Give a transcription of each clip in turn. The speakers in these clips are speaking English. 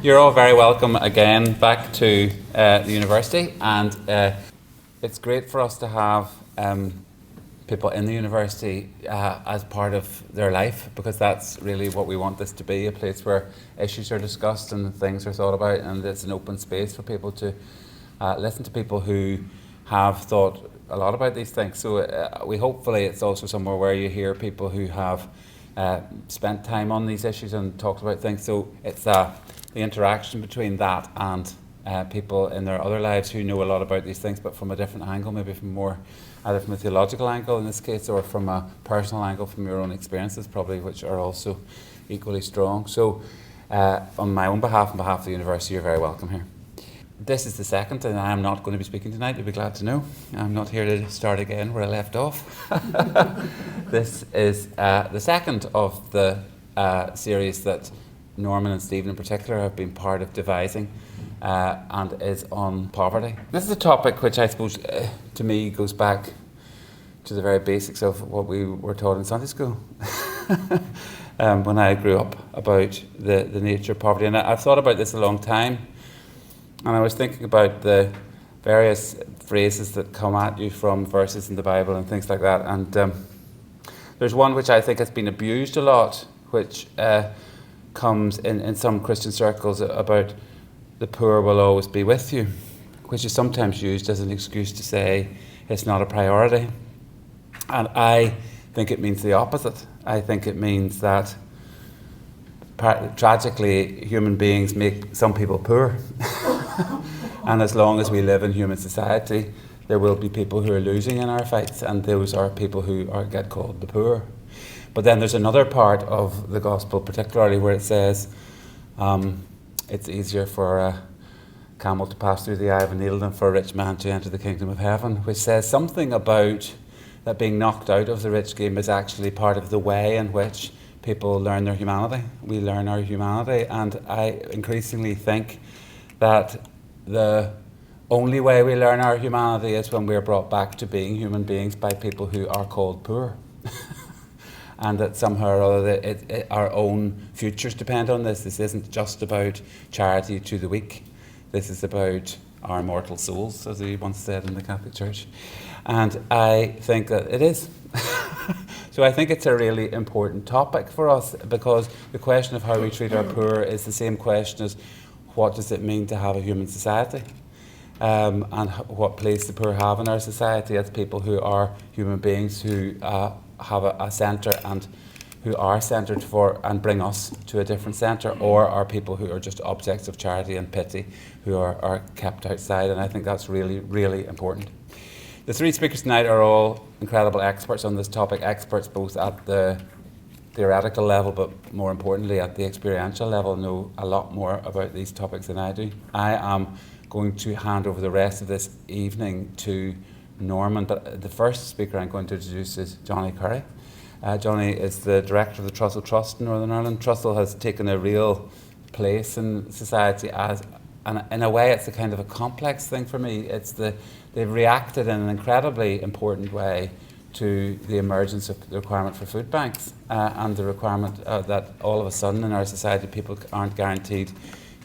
You're all very welcome again back to the university, and it's great for us to have people in the university as part of their life, because that's really what we want this to be, a place where issues are discussed and things are thought about, and it's an open space for people to listen to people who have thought a lot about these things. So we hopefully it's also somewhere where you hear people who have spent time on these issues and talked about things. So it's the interaction between that and people in their other lives who know a lot about these things, but from a different angle, maybe from more either from a theological angle in this case, or from a personal angle from your own experiences, probably, which are also equally strong. So on my own behalf, on behalf of the university, you're very welcome here. This is the second, and I am not going to be speaking tonight, you'll be glad to know. I'm not here to start again where I left off. This is the second of the series that Norman and Stephen in particular have been part of devising, and is on poverty. This is a topic which I suppose to me goes back to the very basics of what we were taught in Sunday school when I grew up, about the nature of poverty. And I've thought about this a long time. And I was thinking about the various phrases that come at you from verses in the Bible and things like that. And there's one which I think has been abused a lot, which comes in some Christian circles, about the poor will always be with you, which is sometimes used as an excuse to say it's not a priority. And I think it means the opposite. I think it means that tragically human beings make some people poor. And as long as we live in human society, there will be people who are losing in our fights, and those are people who get called the poor. But then there's another part of the gospel, particularly where it says it's easier for a camel to pass through the eye of a needle than for a rich man to enter the kingdom of heaven, which says something about that being knocked out of the rich game is actually part of the way in which people learn their humanity. We learn our humanity, and I increasingly think that the only way we learn our humanity is when we're brought back to being human beings by people who are called poor. And that somehow or other our own futures depend on this. This isn't just about charity to the weak. This is about our immortal souls, as he once said in the Catholic Church. And I think that it is. So I think it's a really important topic for us, because the question of how we treat our poor is the same question as what does it mean to have a human society, and what place the poor have in our society as people who are human beings who have a centre and who are centred for and bring us to a different centre, or are people who are just objects of charity and pity who are kept outside. And I think that's really, really important. The three speakers tonight are all incredible experts on this topic, experts both at the theoretical level, but more importantly at the experiential level, know a lot more about these topics than I do. I am going to hand over the rest of this evening to Norman, but the first speaker I'm going to introduce is Jonny Currie. Jonny is the director of the Trussell Trust in Northern Ireland. Trussell has taken a real place in society and in a way it's a kind of a complex thing for me. They've reacted in an incredibly important way to the emergence of the requirement for food banks and the requirement that all of a sudden in our society people aren't guaranteed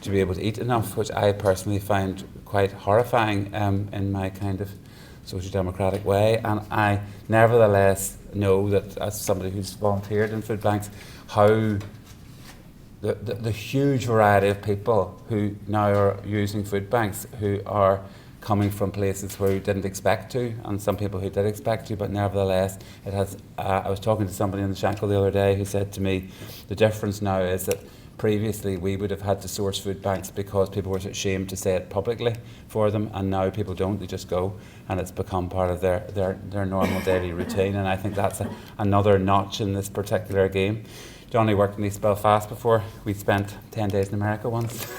to be able to eat enough, which I personally find quite horrifying in my kind of socio-democratic way. And I nevertheless know that, as somebody who's volunteered in food banks, how the huge variety of people who now are using food banks, who are coming from places where you didn't expect to, and some people who did expect to, but nevertheless it has. I was talking to somebody in the Shankill the other day who said to me, the difference now is that previously we would have had to source food banks because people were ashamed to say it publicly for them, and now people don't, they just go, and it's become part of their normal daily routine. And I think that's another notch in this particular game. Jonny worked in East Belfast before. We spent 10 days in America once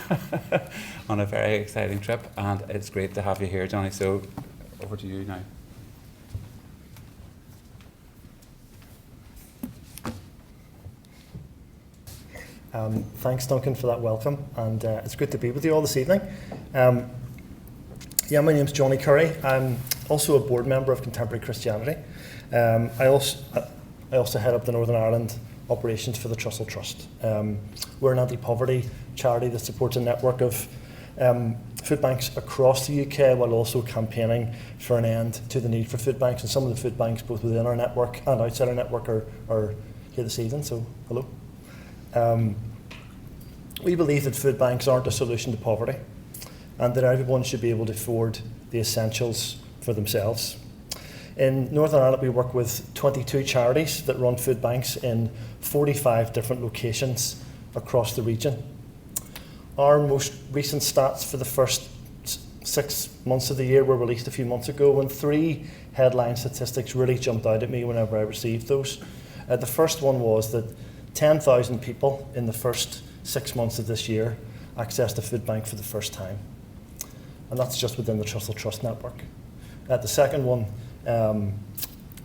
on a very exciting trip, and it's great to have you here, Jonny. So over to you now. Thanks, Duncan, for that welcome, and it's good to be with you all this evening. My name's Jonny Currie. I'm also a board member of Contemporary Christianity. I also head up the Northern Ireland operations for the Trussell Trust. We're an anti-poverty charity that supports a network of food banks across the UK, while also campaigning for an end to the need for food banks. And some of the food banks, both within our network and outside our network, are here this evening, so hello. We believe that food banks aren't a solution to poverty, and that everyone should be able to afford the essentials for themselves. In Northern Ireland, we work with 22 charities that run food banks in 45 different locations across the region. Our most recent stats for the first 6 months of the year were released a few months ago, and 3 headline statistics really jumped out at me whenever I received those. The first one was that 10,000 people in the first 6 months of this year accessed a food bank for the first time. And that's just within the Trussell Trust network. The second one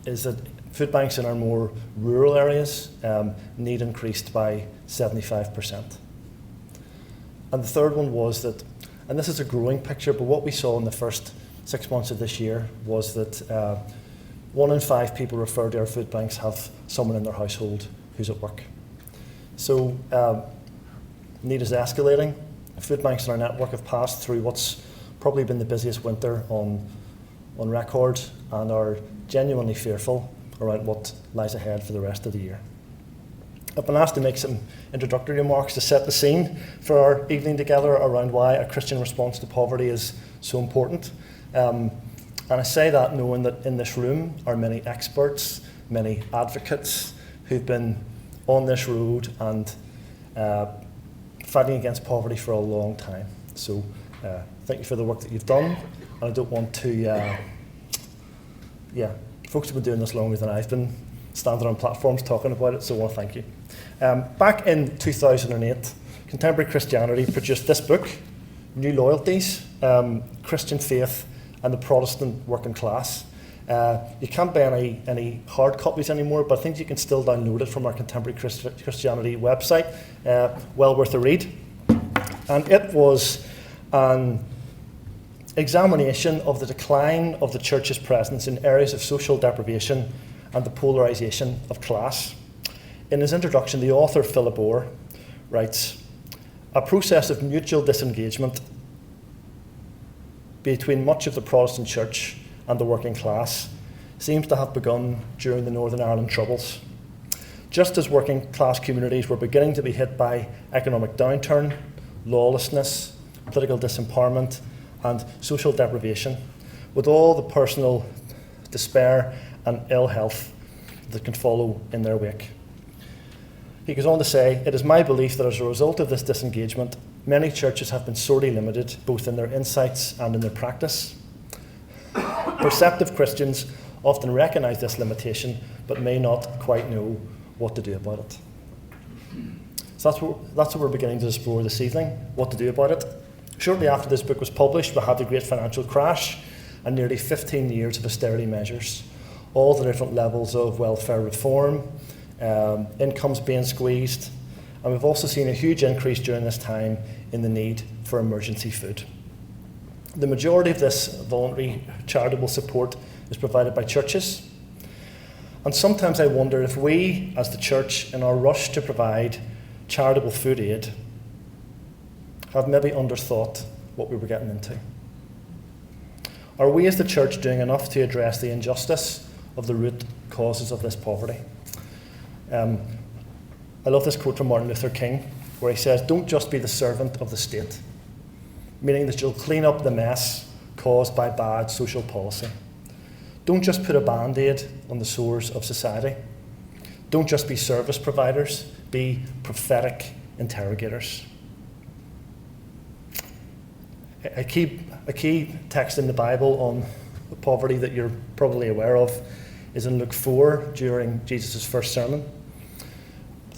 is that food banks in our more rural areas need increased by 75%. And the third one was that, and this is a growing picture, but what we saw in the first 6 months of this year was that 1 in 5 people referred to our food banks have someone in their household who's at work. So need is escalating. Food banks in our network have passed through what's probably been the busiest winter on record, and are genuinely fearful around what lies ahead for the rest of the year. I've been asked to make some introductory remarks to set the scene for our evening together around why a Christian response to poverty is so important. And I say that knowing that in this room are many experts, many advocates who've been on this road and fighting against poverty for a long time. So thank you for the work that you've done. And I don't want to, folks have been doing this longer than I've been standing on platforms talking about it, so I want to thank you. Back in 2008, Contemporary Christianity produced this book, New Loyalties, Christian Faith and the Protestant Working Class. You can't buy any hard copies anymore, but I think you can still download it from our Contemporary Christianity website. Well worth a read. And it was an examination of the decline of the church's presence in areas of social deprivation and the polarisation of class. In his introduction, the author, Philip Orr, writes, "A process of mutual disengagement between much of the Protestant church and the working class seems to have begun during the Northern Ireland Troubles. Just as working class communities were beginning to be hit by economic downturn, lawlessness, political disempowerment, and social deprivation, with all the personal despair and ill health that can follow in their wake." He goes on to say, "It is my belief that as a result of this disengagement, many churches have been sorely limited, both in their insights and in their practice. Perceptive Christians often recognise this limitation, but may not quite know what to do about it." So that's what we're beginning to explore this evening, what to do about it. Shortly after this book was published, we had the great financial crash and nearly 15 years of austerity measures, all the different levels of welfare reform, incomes being squeezed, and we've also seen a huge increase during this time in the need for emergency food. The majority of this voluntary charitable support is provided by churches, and sometimes I wonder if we, as the church, in our rush to provide charitable food aid, have maybe underthought what we were getting into. Are we as the church doing enough to address the injustice of the root causes of this poverty? I love this quote from Martin Luther King, where he says, "Don't just be the servant of the state," meaning that you'll clean up the mess caused by bad social policy. Don't just put a band-aid on the sores of society. Don't just be service providers, be prophetic interrogators. A key text in the Bible on poverty that you're probably aware of is in Luke 4 during Jesus' first sermon.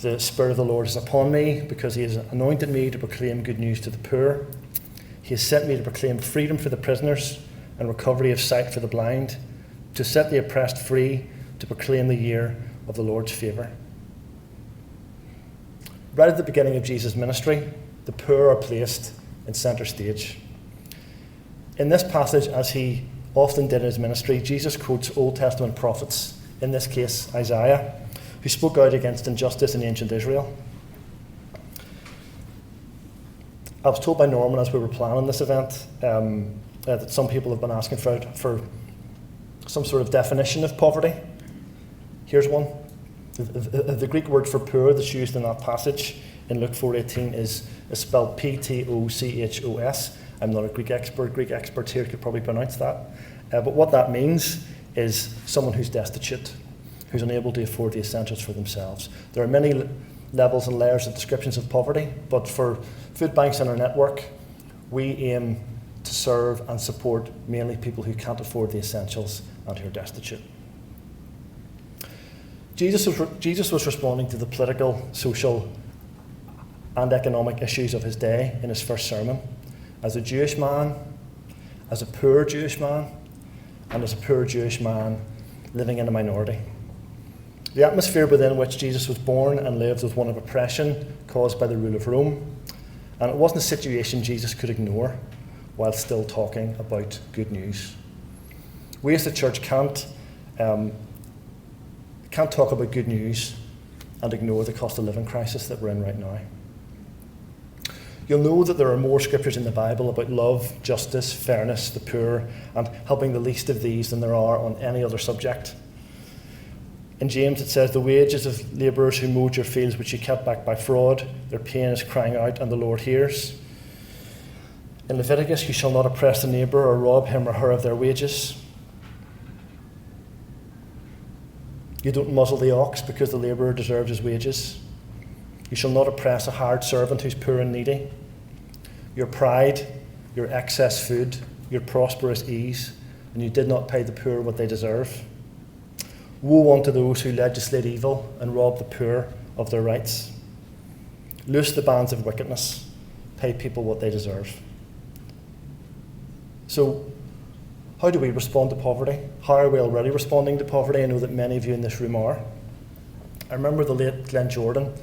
"The Spirit of the Lord is upon me because he has anointed me to proclaim good news to the poor. He has sent me to proclaim freedom for the prisoners and recovery of sight for the blind, to set the oppressed free, to proclaim the year of the Lord's favour." Right at the beginning of Jesus' ministry, the poor are placed in centre stage. In this passage, as he often did in his ministry, Jesus quotes Old Testament prophets, in this case Isaiah, who spoke out against injustice in ancient Israel. I was told by Norman as we were planning this event that some people have been asking for some sort of definition of poverty. Here's one. The Greek word for poor that's used in that passage in Luke 4:18 is spelled P-T-O-C-H-O-S. I'm not a Greek expert. Greek experts here could probably pronounce that. But what that means is someone who's destitute, who's unable to afford the essentials for themselves. There are many levels and layers of descriptions of poverty, but for food banks in our network, we aim to serve and support mainly people who can't afford the essentials and who are destitute. Jesus was responding to the political, social, and economic issues of his day in his first sermon. As a Jewish man, as a poor Jewish man, and as a poor Jewish man living in a minority. The atmosphere within which Jesus was born and lived was one of oppression caused by the rule of Rome, and it wasn't a situation Jesus could ignore while still talking about good news. We as the church can't talk about good news and ignore the cost of living crisis that we're in right now. You'll know that there are more scriptures in the Bible about love, justice, fairness, the poor, and helping the least of these than there are on any other subject. In James it says, the wages of labourers who mowed your fields which you kept back by fraud, their pain is crying out and the Lord hears. In Leviticus, you shall not oppress the neighbour or rob him or her of their wages. You don't muzzle the ox because the labourer deserves his wages. You shall not oppress a hired servant who's poor and needy. Your pride, your excess food, your prosperous ease, and you did not pay the poor what they deserve. Woe unto those who legislate evil and rob the poor of their rights. Loose the bands of wickedness. Pay people what they deserve. So, how do we respond to poverty? How are we already responding to poverty? I know that many of you in this room are. I remember the late Glenn Jordan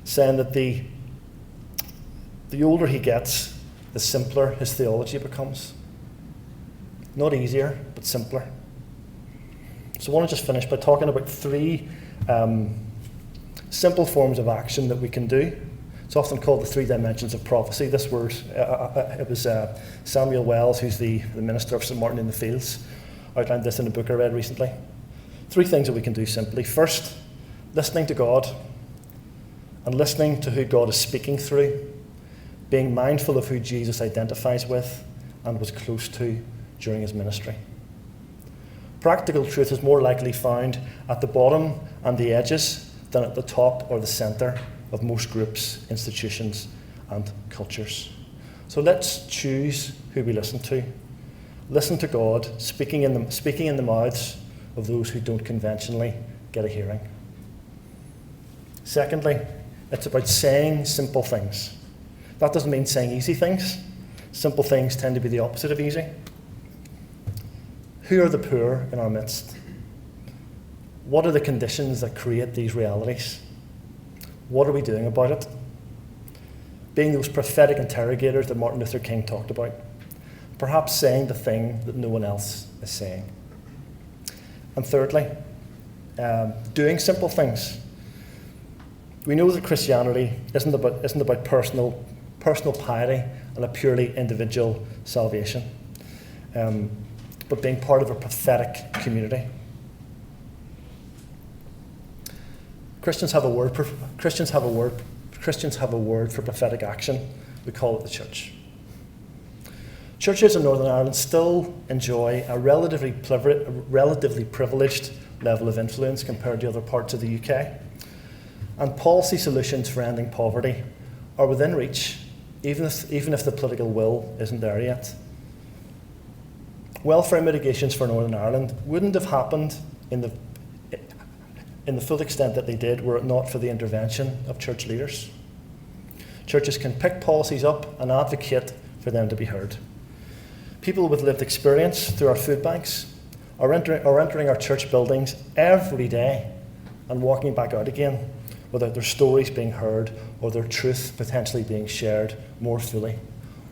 saying that the older he gets, the simpler his theology becomes. Not easier, but simpler. So I want to just finish by talking about three simple forms of action that we can do. It's often called the 3 dimensions of prophecy. This word, it was Samuel Wells, who's the minister of St. Martin in the Fields, outlined this in a book I read recently. 3 things that we can do simply. First, listening to God and listening to who God is speaking through, being mindful of who Jesus identifies with and was close to during his ministry. Practical truth is more likely found at the bottom and the edges than at the top or the centre of most groups, institutions, and cultures. So let's choose who we listen to. Listen to God, speaking in the mouths of those who don't conventionally get a hearing. Secondly, it's about saying simple things. That doesn't mean saying easy things. Simple things tend to be the opposite of easy. Who are the poor in our midst? What are the conditions that create these realities? What are we doing about it? Being those prophetic interrogators that Martin Luther King talked about. Perhaps saying the thing that no one else is saying. And thirdly, doing simple things. We know that Christianity isn't about personal piety and a purely individual salvation, but being part of a prophetic community. Christians have a word for prophetic action. We call it the church. Churches in Northern Ireland still enjoy a relatively privileged level of influence compared to other parts of the UK. And policy solutions for ending poverty are within reach, even if the political will isn't there yet. Welfare mitigations for Northern Ireland wouldn't have happened in the full extent that they did were it not for the intervention of church leaders. Churches can pick policies up and advocate for them to be heard. People with lived experience through our food banks are entering our church buildings every day and walking back out again without their stories being heard or their truth potentially being shared more fully.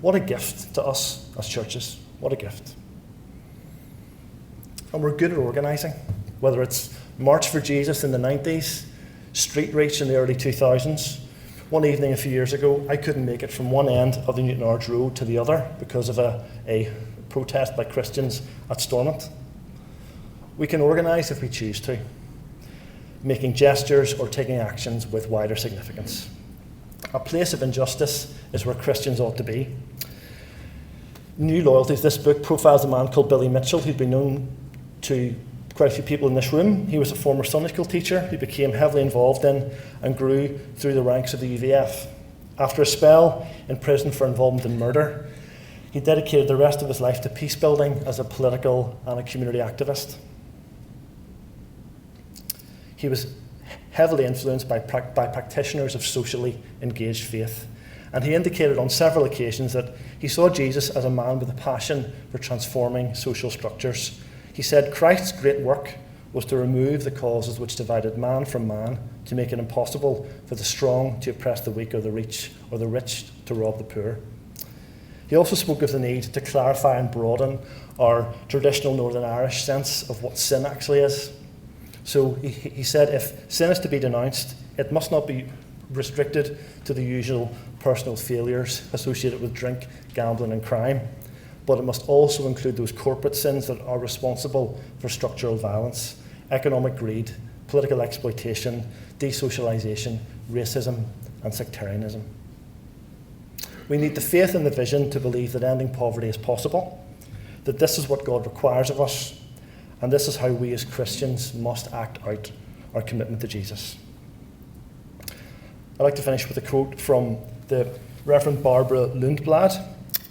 What a gift to us as churches. What a gift. And we're good at organising, whether it's March for Jesus in the 90s, street reach in the early 2000s. One evening a few years ago, I couldn't make it from one end of the Newton Arch Road to the other because of a protest by Christians at Stormont. We can organise if we choose to, making gestures or taking actions with wider significance. A place of injustice is where Christians ought to be. New Loyalties, this book profiles a man called Billy Mitchell, who'd been known to quite a few people in this room. He was a former Sunday school teacher who became heavily involved in and grew through the ranks of the UVF. After a spell in prison for involvement in murder, he dedicated the rest of his life to peace building as a political and a community activist. He was heavily influenced by practitioners of socially engaged faith, and he indicated on several occasions that he saw Jesus as a man with a passion for transforming social structures. He said Christ's great work was to remove the causes which divided man from man, to make it impossible for the strong to oppress the weak or the rich to rob the poor. He also spoke of the need to clarify and broaden our traditional Northern Irish sense of what sin actually is. So he said if sin is to be denounced, it must not be restricted to the usual personal failures associated with drink, gambling and crime, but it must also include those corporate sins that are responsible for structural violence, economic greed, political exploitation, desocialisation, racism and sectarianism. We need the faith and the vision to believe that ending poverty is possible, that this is what God requires of us, and this is how we as Christians must act out our commitment to Jesus. I'd like to finish with a quote from the Reverend Barbara Lundblad.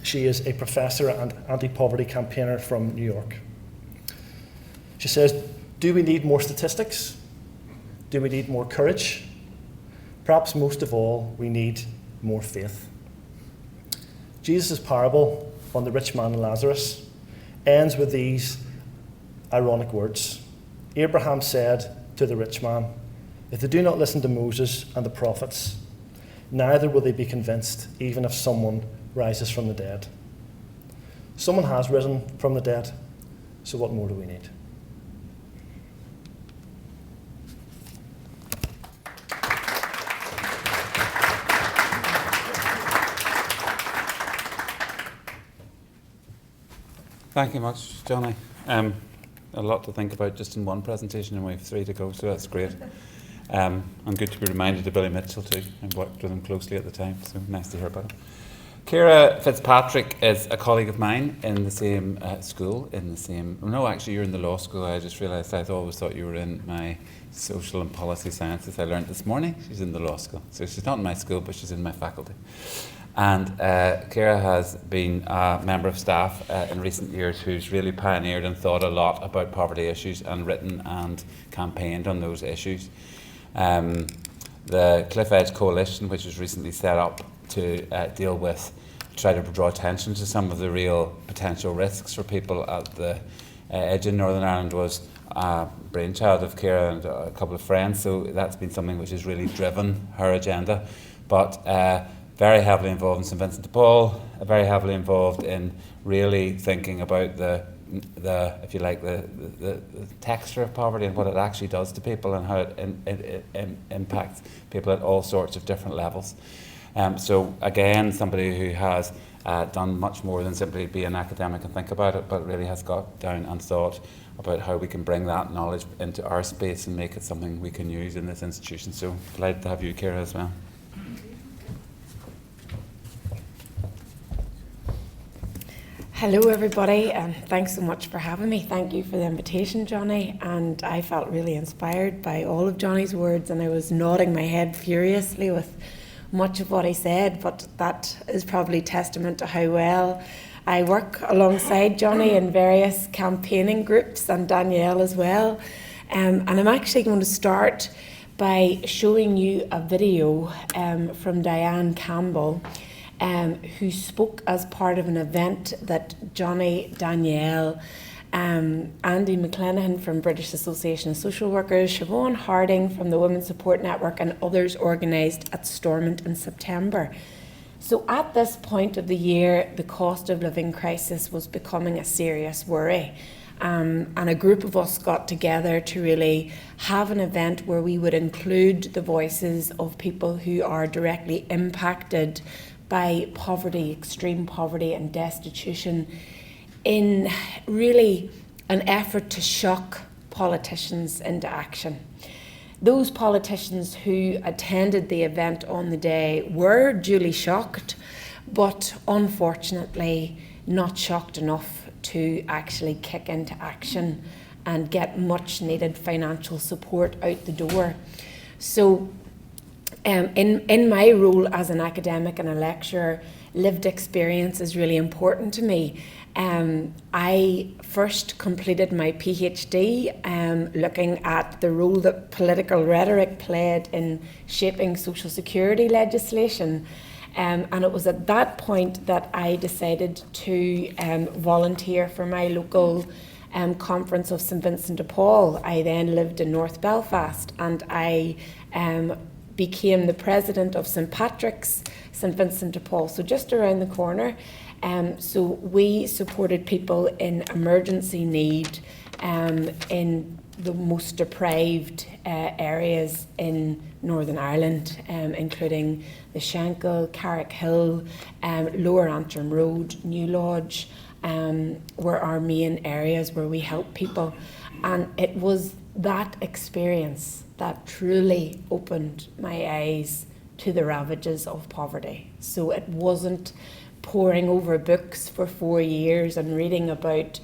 She is a professor and anti-poverty campaigner from New York. She says, do we need more statistics? Do we need more courage? Perhaps most of all, we need more faith. Jesus' parable on the rich man and Lazarus ends with these ironic words. Abraham said to the rich man, if they do not listen to Moses and the prophets, neither will they be convinced, even if someone rises from the dead. Someone has risen from the dead, so what more do we need? Thank you much, Jonny. A lot to think about just in one presentation, and we have 3 to go, so that's great. And good to be reminded of Billy Mitchell too. I worked with him closely at the time, so nice to hear about him. Ciara Fitzpatrick is a colleague of mine in the same school, no, actually you're in the law school. I just realised I always thought you were in my social and policy sciences. I learned this morning she's in the law school. So she's not in my school, but she's in my faculty. And Ciara has been a member of staff in recent years who's really pioneered and thought a lot about poverty issues and written and campaigned on those issues. The Cliff Edge Coalition, which was recently set up to try to draw attention to some of the real potential risks for people at the edge in Northern Ireland, was a brainchild of Ciara and a couple of friends, so that's been something which has really driven her agenda. But very heavily involved in St Vincent de Paul, very heavily involved in really thinking about the texture of poverty and what it actually does to people and how it impacts people at all sorts of different levels. So again, somebody who has done much more than simply be an academic and think about it, but really has got down and thought about how we can bring that knowledge into our space and make it something we can use in this institution. So delighted to have you, Ciara, as well. Hello everybody, and thanks so much for having me. Thank you for the invitation, Jonny, and I felt really inspired by all of Jonny's words, and I was nodding my head furiously with much of what he said, but that is probably testament to how well I work alongside Jonny in various campaigning groups, and Danielle as well. And I'm actually going to start by showing you a video from Diane Campbell, who spoke as part of an event that Jonny, Danielle, Andy McElhinney from British Association of Social Workers, Siobhan Harding from the Women's Support Network and others organised at Stormont in September. So at this point of the year, the cost of living crisis was becoming a serious worry. and a group of us got together to really have an event where we would include the voices of people who are directly impacted by poverty, extreme poverty and destitution, in really an effort to shock politicians into action. Those politicians who attended the event on the day were duly shocked, but unfortunately not shocked enough to actually kick into action and get much needed financial support out the door. So in my role as an academic and a lecturer, lived experience is really important to me. I first completed my PhD looking at the role that political rhetoric played in shaping social security legislation. And it was at that point that I decided to volunteer for my local conference of St Vincent de Paul. I then lived in North Belfast, and I became the president of St Patrick's, St Vincent de Paul, so just around the corner. So we supported people in emergency need in the most deprived areas in Northern Ireland, including the Shankill, Carrick Hill, Lower Antrim Road, New Lodge, were our main areas where we help people. And it was that experience that truly opened my eyes to the ravages of poverty. So it wasn't poring over books for 4 years and reading about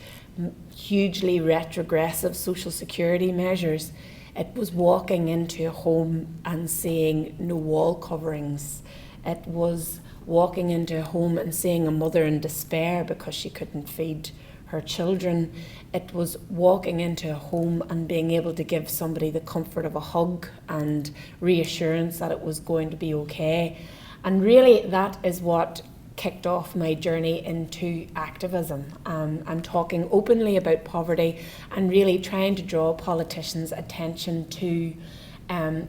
hugely retrogressive social security measures. It was walking into a home and seeing no wall coverings. It was walking into a home and seeing a mother in despair because she couldn't feed her children. It was walking into a home and being able to give somebody the comfort of a hug and reassurance that it was going to be okay. And really that is what kicked off my journey into activism and talking openly about poverty and really trying to draw politicians' attention to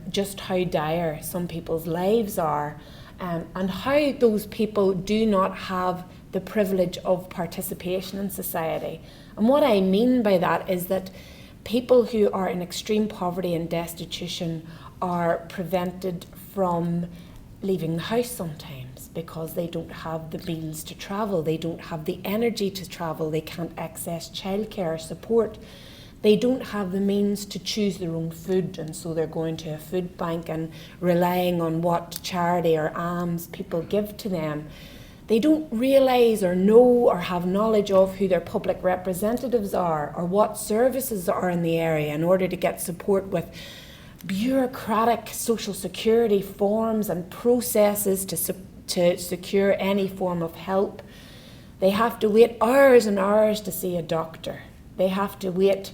just how dire some people's lives are and how those people do not have the privilege of participation in society. And what I mean by that is that people who are in extreme poverty and destitution are prevented from leaving the house sometimes because they don't have the means to travel, they don't have the energy to travel, they can't access childcare support, they don't have the means to choose their own food, and so they're going to a food bank and relying on what charity or alms people give to them. They don't realise or know or have knowledge of who their public representatives are or what services are in the area in order to get support with bureaucratic social security forms and processes to secure any form of help. They have to wait hours and hours to see a doctor. They have to wait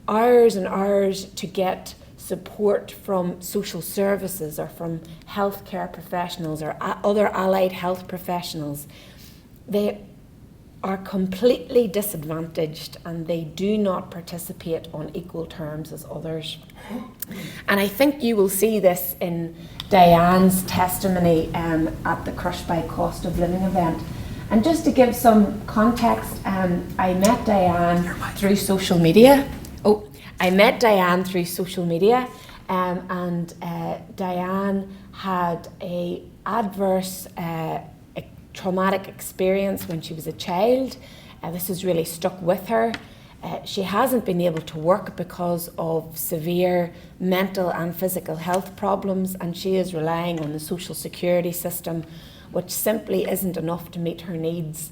hours and hours to get support from social services or from healthcare professionals or other allied health professionals. They are completely disadvantaged and they do not participate on equal terms as others. And I think you will see this in Diane's testimony at the Crush by Cost of Living event. And just to give some context, I met Diane through social media. And Diane had a adverse traumatic experience when she was a child. This has really stuck with her. She hasn't been able to work because of severe mental and physical health problems, and she is relying on the social security system, which simply isn't enough to meet her needs.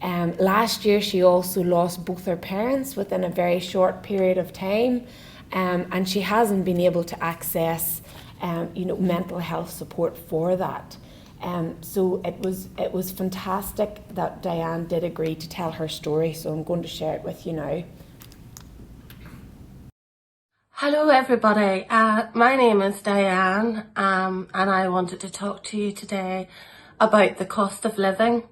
Last year she also lost both her parents within a very short period of time, and she hasn't been able to access mental health support for that. So it was fantastic that Diane did agree to tell her story, so I'm going to share it with you now. Hello everybody, my name is Diane and I wanted to talk to you today about the cost of living.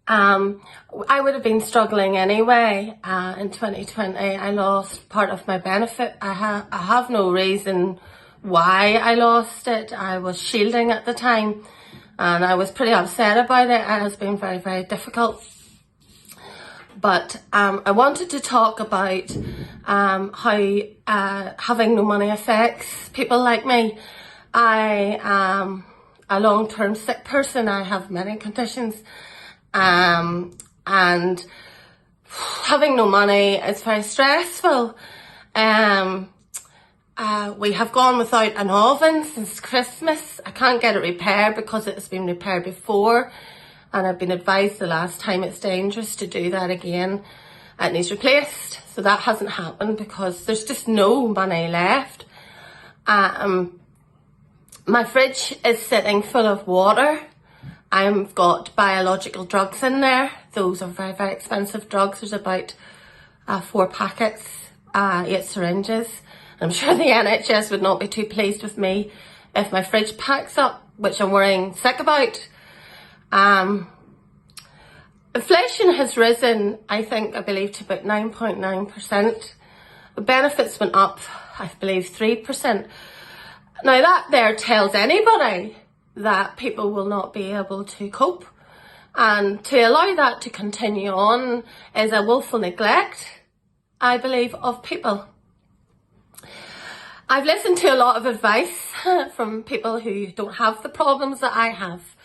I would have been struggling anyway. In 2020 I lost part of my benefit. I have no reason why I lost it. I was shielding at the time and I was pretty upset about it. It has been very, very difficult. But I wanted to talk about how having no money affects people like me. I am a long-term sick person. I have many conditions, and having no money is very stressful. We have gone without an oven since Christmas. I can't get it repaired because it's been repaired before, and I've been advised the last time it's dangerous to do that again. It needs replaced, so that hasn't happened because there's just no money left. My fridge is sitting full of water. I've got biological drugs in there. Those are very, very expensive drugs. There's about 4 packets, 8 syringes. I'm sure the NHS would not be too pleased with me if my fridge packs up, which I'm worrying sick about. Inflation has risen, I believe, to about 9.9%. The benefits went up, I believe, 3%. Now that there tells anybody that people will not be able to cope, and to allow that to continue on is a willful neglect, I believe, of people. I've listened to a lot of advice from people who don't have the problems that I have,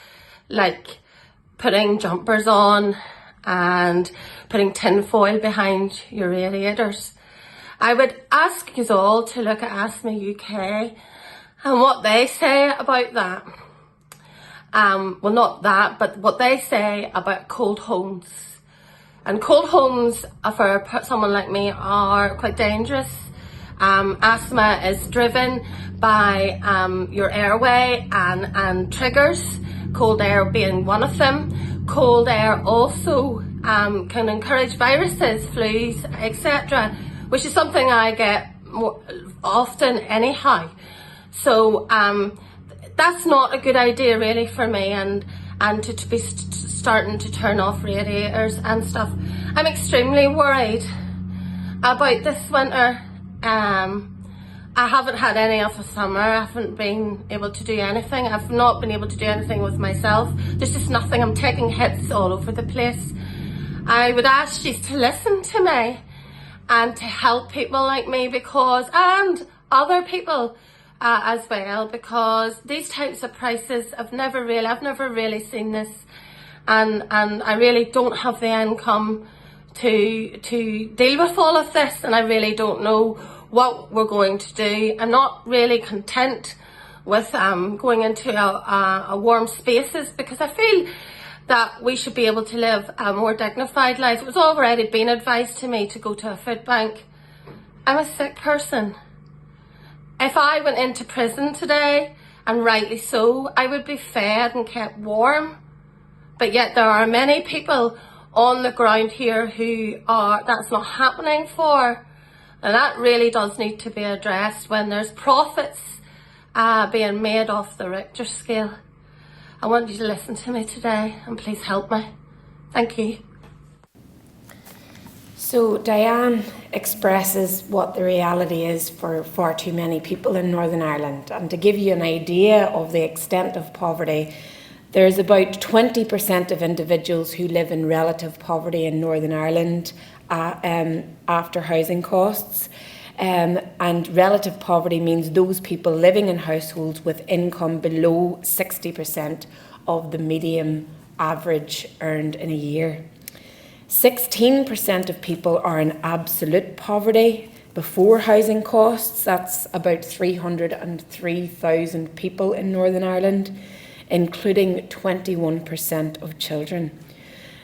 like putting jumpers on and putting tin foil behind your radiators. I would ask you all to look at Ask Me UK and what they say about that. Well, not that, but what they say about cold homes. And cold homes for someone like me are quite dangerous. Asthma is driven by your airway and triggers, cold air being one of them. Cold air also can encourage viruses, flus, etc., which is something I get more often anyhow. So that's not a good idea really for me, and to be starting to turn off radiators and stuff. I'm extremely worried about this winter. I haven't had any of the summer. I haven't been able to do anything. I've not been able to do anything with myself. There's just nothing. I'm taking hits all over the place. I would ask you to listen to me and to help people like me, because, and other people as well, because these types of prices, I've never really seen this, and I really don't have the income to deal with all of this, and I really don't know what we're going to do. I'm not really content with going into a warm spaces, because I feel that we should be able to live a more dignified life. It was already been advised to me to go to a food bank. I'm a sick person. If I went into prison today, and rightly so, I would be fed and kept warm. But yet there are many people on the ground here who that's not happening for. And that really does need to be addressed when there's profits being made off the Richter scale. I want you to listen to me today, and please help me. Thank you. So Diane expresses what the reality is for far too many people in Northern Ireland. And to give you an idea of the extent of poverty, there's about 20% of individuals who live in relative poverty in Northern Ireland after housing costs. And relative poverty means those people living in households with income below 60% of the median average earned in a year. 16% of people are in absolute poverty before housing costs. That's about 303,000 people in Northern Ireland, including 21% of children.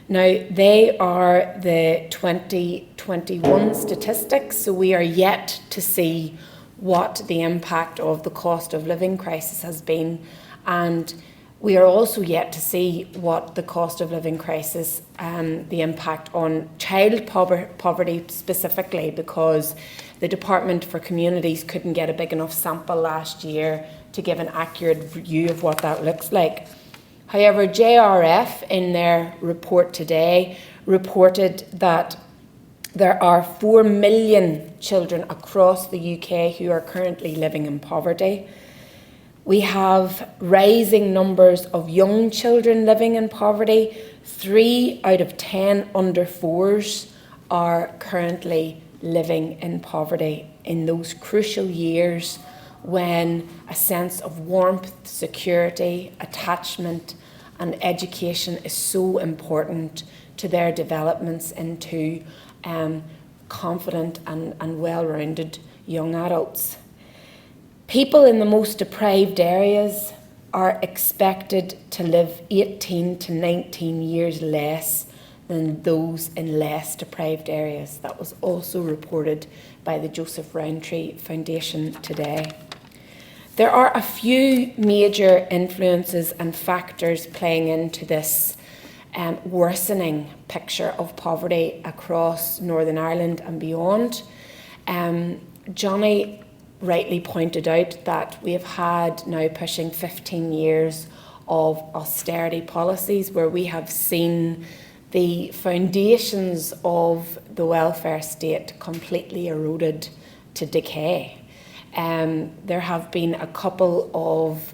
Now, they are the 2021 statistics, so we are yet to see what the impact of the cost of living crisis has been, and we are also yet to see what the cost of living crisis, the impact on child poverty specifically, because the Department for Communities couldn't get a big enough sample last year to give an accurate view of what that looks like. However, JRF in their report today reported that there are 4 million children across the UK who are currently living in poverty. We have rising numbers of young children living in poverty. 3 out of 10 under 4s are currently living in poverty in those crucial years when a sense of warmth, security, attachment and education is so important to their developments into confident and well-rounded young adults. People in the most deprived areas are expected to live 18 to 19 years less than those in less deprived areas. That was also reported by the Joseph Rowntree Foundation today. There are a few major influences and factors playing into this worsening picture of poverty across Northern Ireland and beyond. Jonny rightly pointed out that we have had now pushing 15 years of austerity policies where we have seen the foundations of the welfare state completely eroded to decay. There have been a couple of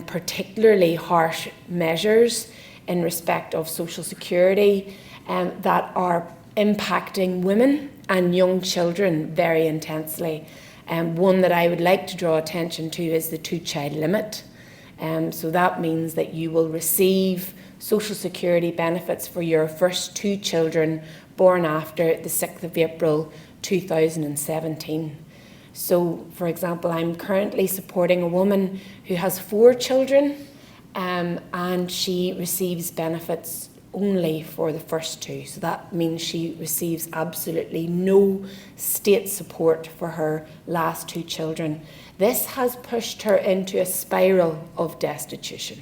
particularly harsh measures in respect of social security that are impacting women and young children very intensely. One that I would like to draw attention to is the 2-child limit. So that means that you will receive social security benefits for your first 2 children born after the 6th of April 2017. So, for example, I'm currently supporting a woman who has 4 children and she receives benefits only for the first 2. So that means she receives absolutely no state support for her last 2 children. This has pushed her into a spiral of destitution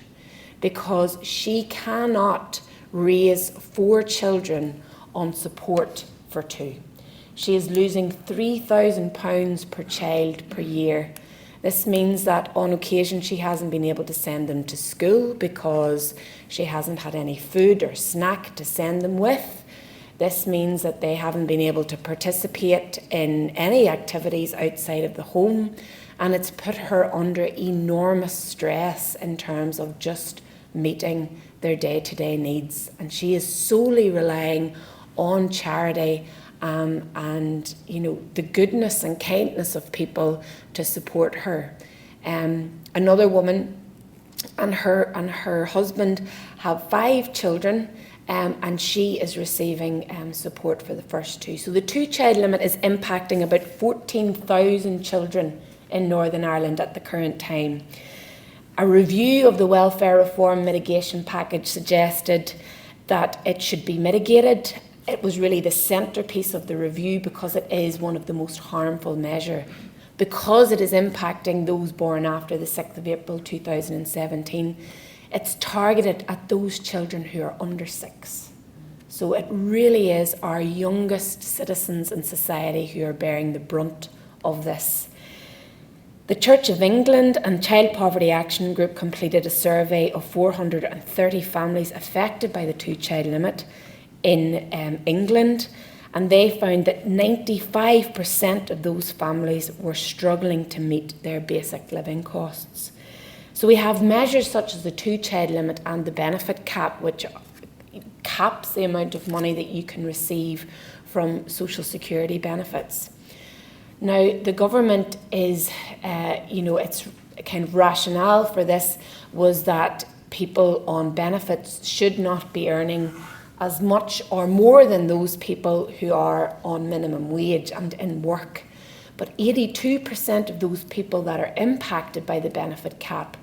because she cannot raise 4 children on support for 2. She is losing £3,000 per child per year. This means that on occasion she hasn't been able to send them to school because she hasn't had any food or snack to send them with. This means that they haven't been able to participate in any activities outside of the home, and it's put her under enormous stress in terms of just meeting their day-to-day needs. And she is solely relying on charity and the goodness and kindness of people to support her. Another woman and her husband have 5 children, and she is receiving support for the first 2. So the 2-child limit is impacting about 14,000 children in Northern Ireland at the current time. A review of the welfare reform mitigation package suggested that it should be mitigated. It was really the centrepiece of the review because it is one of the most harmful measures. Because it is impacting those born after the 6th of April 2017, it's targeted at those children who are under 6. So it really is our youngest citizens in society who are bearing the brunt of this. The Church of England and Child Poverty Action Group completed a survey of 430 families affected by the 2-child limit in England, and they found that 95% of those families were struggling to meet their basic living costs. So we have measures such as the 2-child limit and the benefit cap, which caps the amount of money that you can receive from social security benefits. Now, the government is, its kind of rationale for this was that people on benefits should not be earning as much or more than those people who are on minimum wage and in work. But 82% of those people that are impacted by the benefit cap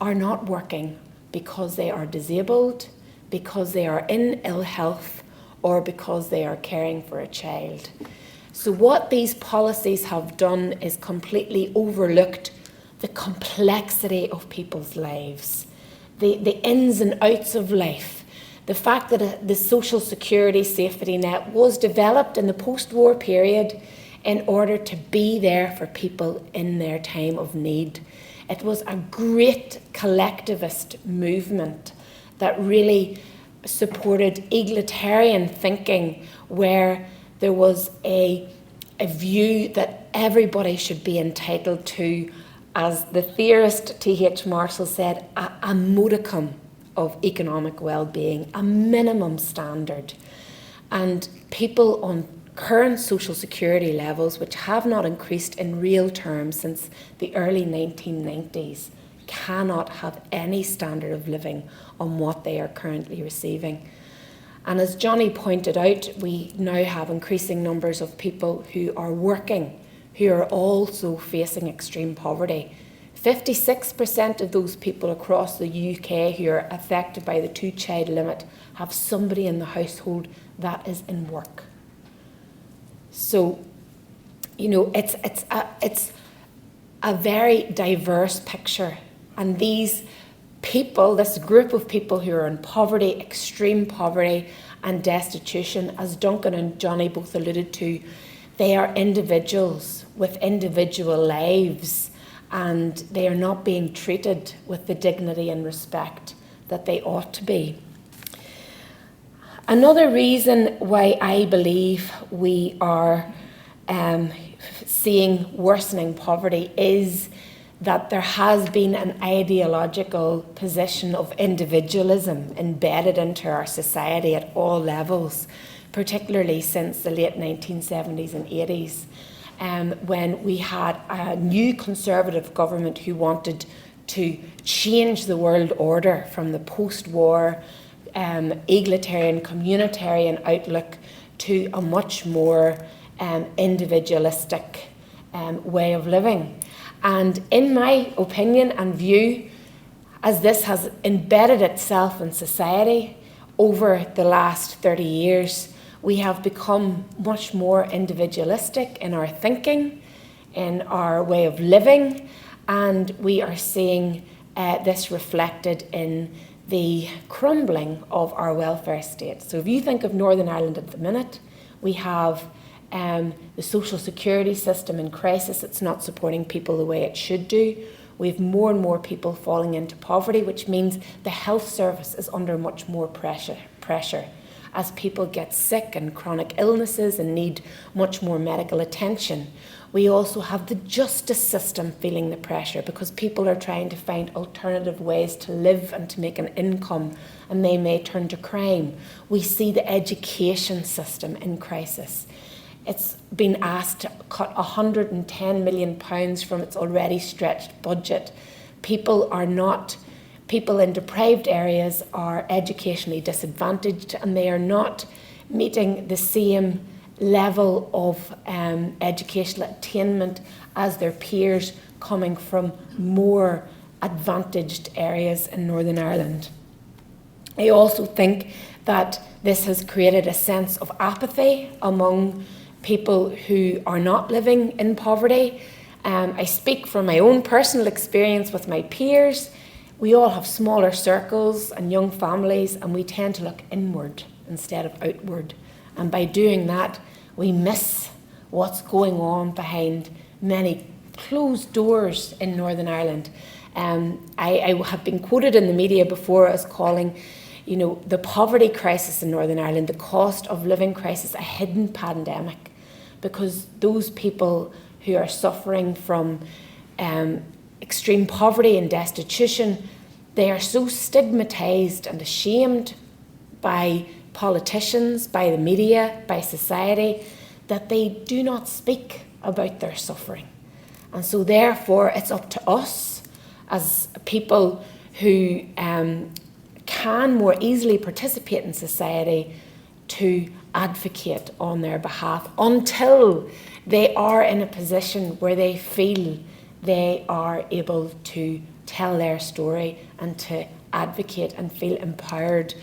are not working because they are disabled, because they are in ill health, or because they are caring for a child. So what these policies have done is completely overlooked the complexity of people's lives, the ins and outs of life. The fact that the social security safety net was developed in the post-war period in order to be there for people in their time of need. It was a great collectivist movement that really supported egalitarian thinking, where there was a view that everybody should be entitled to as the theorist T.H. Marshall said, a modicum of economic well-being, a minimum standard. And people on current social security levels, which have not increased in real terms since the early 1990s, cannot have any standard of living on what they are currently receiving. And as Jonny pointed out, we now have increasing numbers of people who are working, who are also facing extreme poverty. 56% of those people across the UK who are affected by the 2-child limit have somebody in the household that is in work. So, you know, it's a very diverse picture. And these people, this group of people who are in poverty, extreme poverty and destitution, as Duncan and Jonny both alluded to, they are individuals with individual lives, and they are not being treated with the dignity and respect that they ought to be. Another reason why I believe we are seeing worsening poverty is that there has been an ideological position of individualism embedded into our society at all levels, particularly since the late 1970s and 80s, when we had a new Conservative government who wanted to change the world order from the post-war egalitarian, communitarian outlook to a much more individualistic way of living. And in my opinion and view, as this has embedded itself in society over the last 30 years, we have become much more individualistic in our thinking, in our way of living, and we are seeing this reflected in the crumbling of our welfare state. So if you think of Northern Ireland at the minute, we have the social security system in crisis. It's not supporting people the way it should do. We have more and more people falling into poverty, which means the health service is under much more pressure as people get sick and chronic illnesses and need much more medical attention. We also have the justice system feeling the pressure because people are trying to find alternative ways to live and to make an income, and they may turn to crime. We see the education system in crisis. It's been asked to cut £110 million from its already stretched budget. People in deprived areas are educationally disadvantaged, and they are not meeting the same level of educational attainment as their peers coming from more advantaged areas in Northern Ireland. I also think that this has created a sense of apathy among people who are not living in poverty. I speak from my own personal experience with my peers. We all have smaller circles and young families, and we tend to look inward instead of outward. And by doing that, we miss what's going on behind many closed doors in Northern Ireland. I have been quoted in the media before as calling, the poverty crisis in Northern Ireland, the cost of living crisis, a hidden pandemic, because those people who are suffering from extreme poverty and destitution, they are so stigmatised and ashamed by politicians, by the media, by society, that they do not speak about their suffering. And so therefore it's up to us as people who can more easily participate in society to advocate on their behalf until they are in a position where they feel they are able to tell their story and to advocate and feel empowered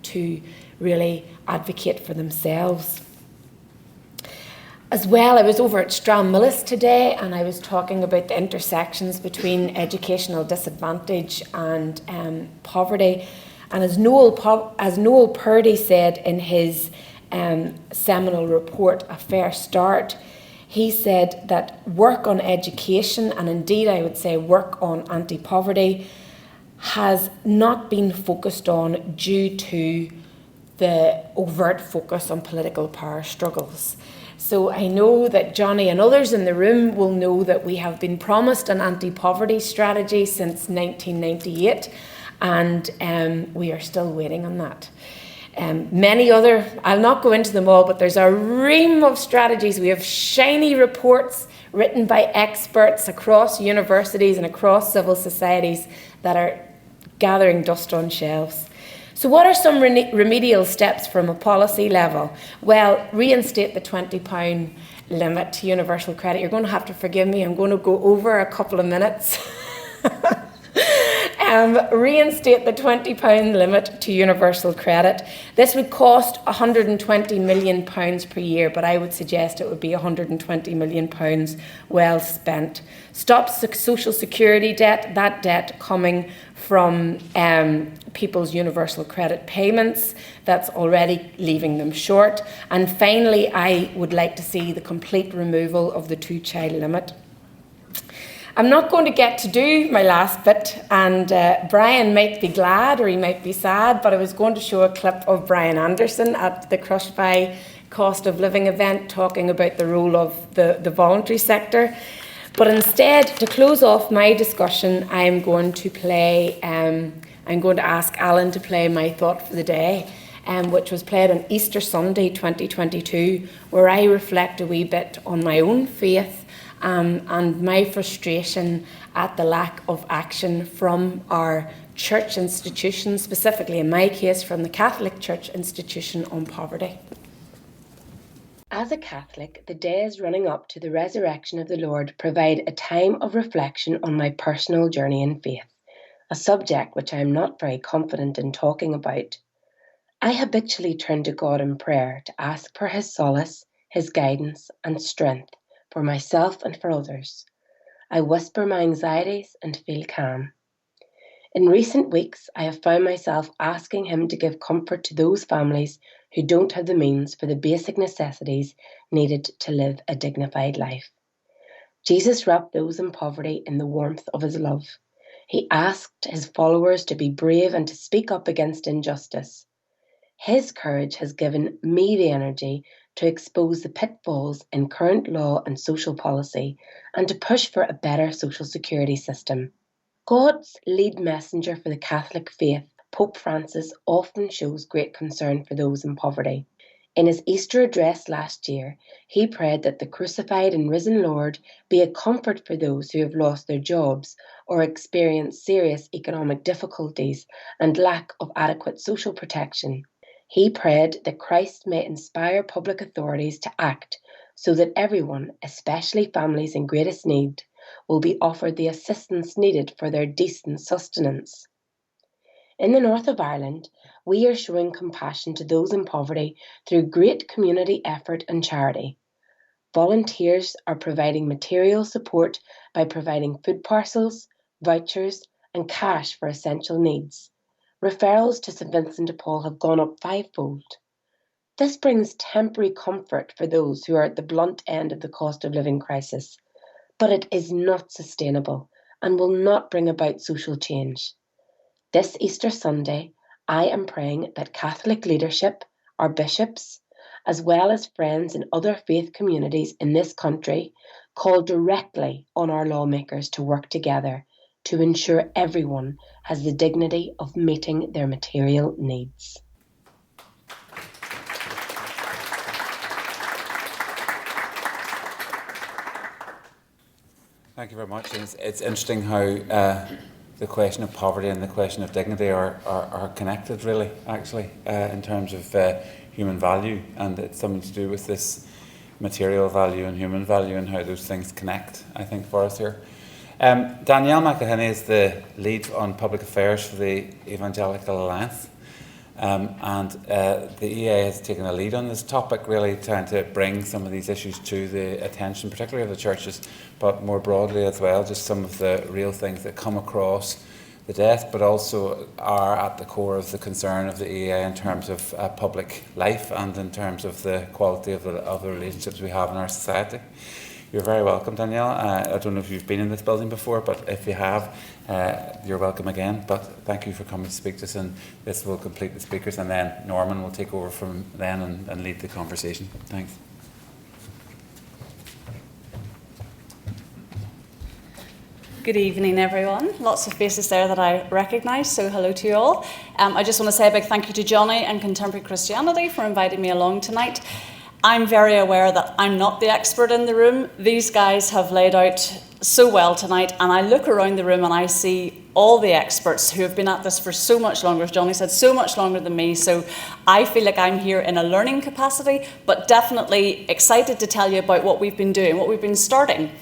to really advocate for themselves. As well, I was over at Stranmillis today, and I was talking about the intersections between educational disadvantage and poverty. And as Noel Purdy said in his seminal report, A Fair Start, he said that work on education, and indeed I would say work on anti-poverty, has not been focused on due to the overt focus on political power struggles. So I know that Jonny and others in the room will know that we have been promised an anti-poverty strategy since 1998, and we are still waiting on that. Many other, I'll not go into them all, but there's a ream of strategies. We have shiny reports written by experts across universities and across civil societies that are gathering dust on shelves. So what are some remedial steps from a policy level? Well, reinstate the £20 limit to universal credit. You're going to have to forgive me, I'm going to go over a couple of minutes. Reinstate the £20 limit to universal credit. This would cost £120 million per year, but I would suggest it would be £120 million well spent. Stop social security debt, that debt coming from people's universal credit payments. That's already leaving them short. And finally, I would like to see the complete removal of the 2-child limit. I'm not going to get to do my last bit, and Brian might be glad or he might be sad, but I was going to show a clip of Brian Anderson at the Crushed by Cost of Living event talking about the role of the voluntary sector. But instead, to close off my discussion, I'm going to ask Alan to play my thought for the day, which was played on Easter Sunday 2022, where I reflect a wee bit on my own faith and my frustration at the lack of action from our church institutions, specifically in my case from the Catholic Church institution on poverty. As a Catholic, the days running up to the resurrection of the Lord provide a time of reflection on my personal journey in faith, a subject which I am not very confident in talking about. I habitually turn to God in prayer to ask for His solace, His guidance and strength for myself and for others. I whisper my anxieties and feel calm. In recent weeks, I have found myself asking Him to give comfort to those families who don't have the means for the basic necessities needed to live a dignified life. Jesus wrapped those in poverty in the warmth of His love. He asked His followers to be brave and to speak up against injustice. His courage has given me the energy to expose the pitfalls in current law and social policy and to push for a better social security system. God's lead messenger for the Catholic faith, Pope Francis, often shows great concern for those in poverty. In his Easter address last year, he prayed that the crucified and risen Lord be a comfort for those who have lost their jobs or experienced serious economic difficulties and lack of adequate social protection. He prayed that Christ may inspire public authorities to act so that everyone, especially families in greatest need, will be offered the assistance needed for their decent sustenance. In the north of Ireland, we are showing compassion to those in poverty through great community effort and charity. Volunteers are providing material support by providing food parcels, vouchers, and cash for essential needs. Referrals to St Vincent de Paul have gone up 5-fold. This brings temporary comfort for those who are at the blunt end of the cost of living crisis, but it is not sustainable and will not bring about social change. This Easter Sunday, I am praying that Catholic leadership, our bishops, as well as friends in other faith communities in this country, call directly on our lawmakers to work together to ensure everyone has the dignity of meeting their material needs. Thank you very much. It's interesting how the question of poverty and the question of dignity are connected, really, actually, in terms of human value, and it's something to do with this material value and human value and how those things connect, I think, for us here. Danielle McElhinney is the lead on public affairs for the Evangelical Alliance, and the EA has taken a lead on this topic, really trying to bring some of these issues to the attention, particularly of the churches, but more broadly as well, just some of the real things that come across the desk, but also are at the core of the concern of the EA in terms of public life and in terms of the quality of the relationships we have in our society. You're very welcome, Danielle. I don't know if you've been in this building before, but if you have, you're welcome again. But thank you for coming to speak to us, and this will complete the speakers, and then Norman will take over from then and lead the conversation. Thanks. Good evening, everyone. Lots of faces there that I recognise, so hello to you all. I just want to say a big thank you to Jonny and Contemporary Christianity for inviting me along tonight. I'm very aware that I'm not the expert in the room. These guys have laid out so well tonight, and I look around the room and I see all the experts who have been at this for so much longer, as Jonny said, so much longer than me. So I feel like I'm here in a learning capacity, but definitely excited to tell you about what we've been doing, what we've been starting.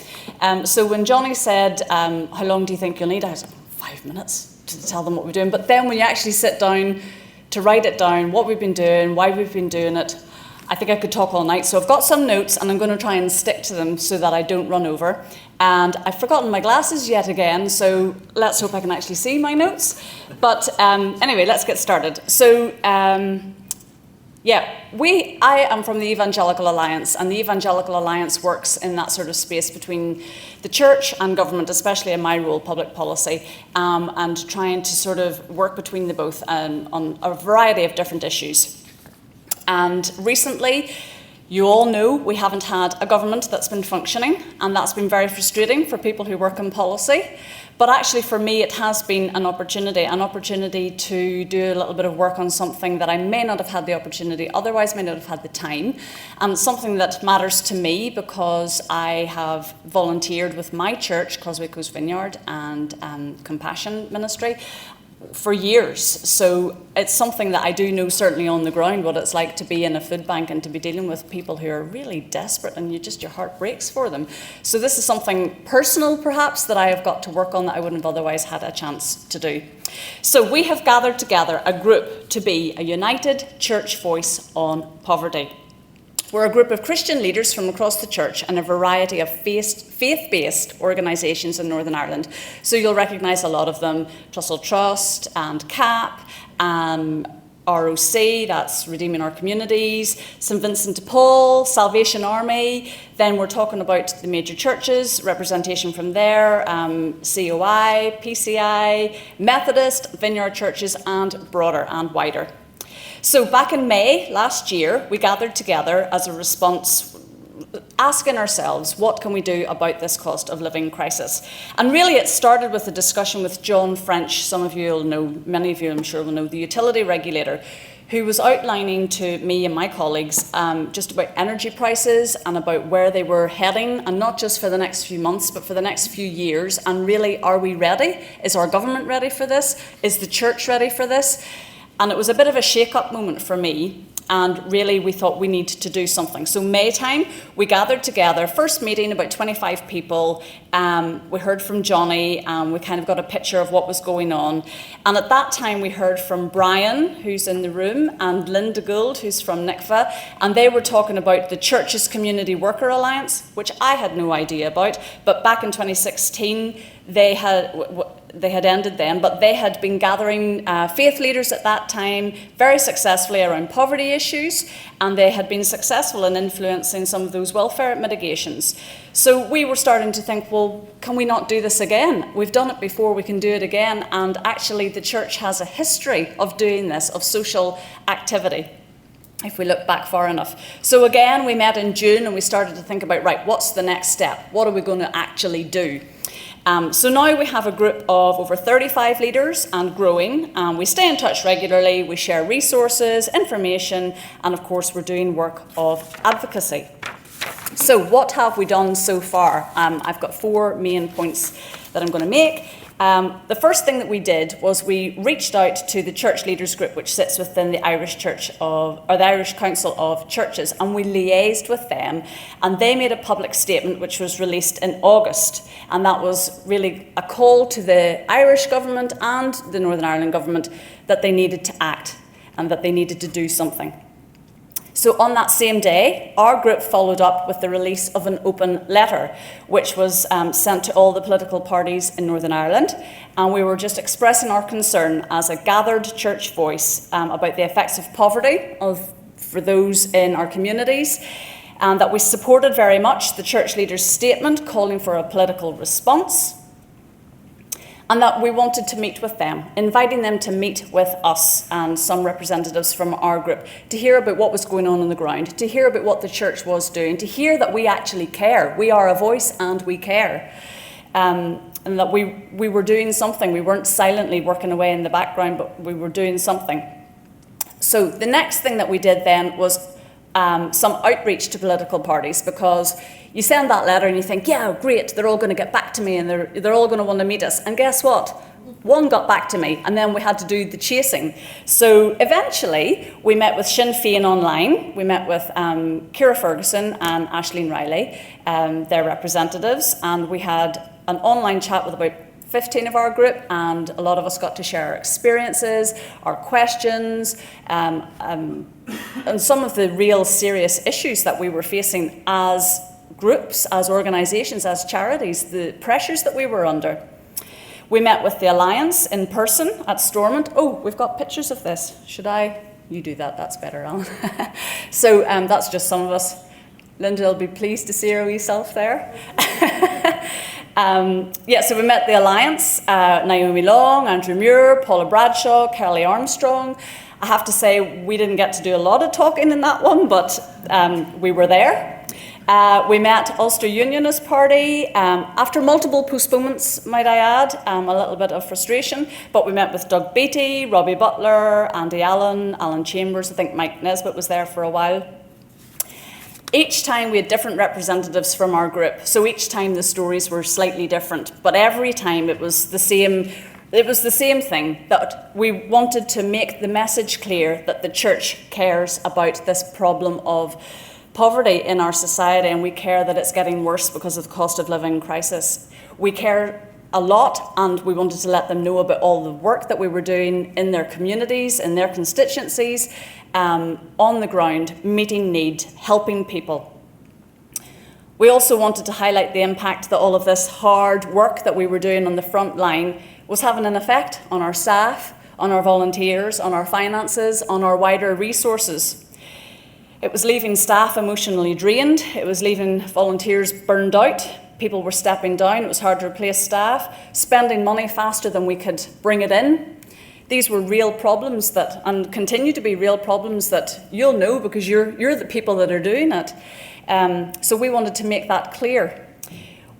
So when Jonny said, how long do you think you'll need? I was like, 5 minutes to tell them what we're doing. But then when you actually sit down to write it down, what we've been doing, why we've been doing it, I think I could talk all night. So I've got some notes and I'm going to try and stick to them so that I don't run over. And I've forgotten my glasses yet again, so let's hope I can actually see my notes. But anyway, let's get started. So I am from the Evangelical Alliance, and the Evangelical Alliance works in that sort of space between the church and government, especially in my role, public policy, and trying to sort of work between the both on a variety of different issues. And recently, you all know we haven't had a government that's been functioning, and that's been very frustrating for people who work in policy. But actually for me, it has been an opportunity to do a little bit of work on something that I may not have had the opportunity, otherwise may not have had the time, and something that matters to me because I have volunteered with my church, Causeway Coast Vineyard, and Compassion Ministry, for years. So it's something that I do know certainly on the ground what it's like to be in a food bank and to be dealing with people who are really desperate and your heart breaks for them. So this is something personal perhaps that I have got to work on that I wouldn't have otherwise had a chance to do. So we have gathered together a group to be a united church voice on poverty. We're a group of Christian leaders from across the church and a variety of faith-based organisations in Northern Ireland. So you'll recognise a lot of them: Trussell Trust and CAP, ROC, that's Redeeming Our Communities, St Vincent de Paul, Salvation Army. Then we're talking about the major churches, representation from there, COI, PCI, Methodist, Vineyard churches, and broader and wider. So back in May last year, we gathered together as a response, asking ourselves, what can we do about this cost of living crisis? And really it started with a discussion with John French. Some of you will know, many of you I'm sure will know, the utility regulator, who was outlining to me and my colleagues just about energy prices and about where they were heading, and not just for the next few months, but for the next few years. And really, are we ready? Is our government ready for this? Is the church ready for this? And it was a bit of a shake-up moment for me, and really we thought we needed to do something. So May time, we gathered together, first meeting, about 25 people. We heard from Jonny, and we kind of got a picture of what was going on. And at that time we heard from Brian, who's in the room, and Linda Gould, who's from NICFA, and they were talking about the Churches Community Worker Alliance, which I had no idea about, but back in 2016 they had ended then, but they had been gathering faith leaders at that time very successfully around poverty issues, and they had been successful in influencing some of those welfare mitigations. So we were starting to think, well, can we not do this again? We've done it before, we can do it again, and actually the church has a history of doing this, of social activity, if we look back far enough. So again, we met in June and we started to think about, right, what's the next step? What are we going to actually do? So now we have a group of over 35 leaders and growing. We stay in touch regularly, we share resources, information, and of course we're doing work of advocacy. So what have we done so far? I've got 4 main points that I'm going to make. The first thing that we did was we reached out to the church leaders group, which sits within the Irish the Irish Council of Churches, and we liaised with them, and they made a public statement which was released in August, and that was really a call to the Irish government and the Northern Ireland government that they needed to act and that they needed to do something. So on that same day, our group followed up with the release of an open letter, which was sent to all the political parties in Northern Ireland. And we were just expressing our concern as a gathered church voice about the effects of poverty for those in our communities, and that we supported very much the church leaders' statement calling for a political response, and that we wanted to meet with them, inviting them to meet with us and some representatives from our group to hear about what was going on the ground, to hear about what the church was doing, to hear that we actually care. We are a voice and we care. and that we were doing something. We weren't silently working away in the background, but we were doing something. So the next thing that we did then was some outreach to political parties, because you send that letter and you think, yeah, great, they're all going to get back to me and they're all going to want to meet us. And guess what? One got back to me, and then we had to do the chasing. So eventually, we met with Sinn Féin online. We met with Ciara Ferguson and Aisling Riley, their representatives, and we had an online chat with about 15 of our group, and a lot of us got to share our experiences, our questions, and some of the real serious issues that we were facing as groups, as organisations, as charities, the pressures that we were under. We met with the Alliance in person at Stormont. Oh, we've got pictures of this. Should I? You do that, that's better, Alan. So that's just some of us. Linda will be pleased to see her wee self there. So we met the Alliance, Naomi Long, Andrew Muir, Paula Bradshaw, Kelly Armstrong. I have to say, we didn't get to do a lot of talking in that one, but we were there. We met Ulster Unionist Party, after multiple postponements, might I add, a little bit of frustration, but we met with Doug Beattie, Robbie Butler, Andy Allen, Alan Chambers, I think Mike Nesbitt was there for a while. Each time we had different representatives from our group, so each time the stories were slightly different, but every time it was the same thing, that we wanted to make the message clear that the church cares about this problem of poverty in our society, and we care that it's getting worse because of the cost of living crisis. We care a lot, and we wanted to let them know about all the work that we were doing in their communities, in their constituencies, on the ground, meeting need, helping people. We also wanted to highlight the impact that all of this hard work that we were doing on the front line was having an effect on our staff, on our volunteers, on our finances, on our wider resources. It was leaving staff emotionally drained. It was leaving volunteers burned out. People were stepping down. It was hard to replace staff, spending money faster than we could bring it in. These were real problems that, and continue to be real problems that you'll know because you're the people that are doing it. So we wanted to make that clear.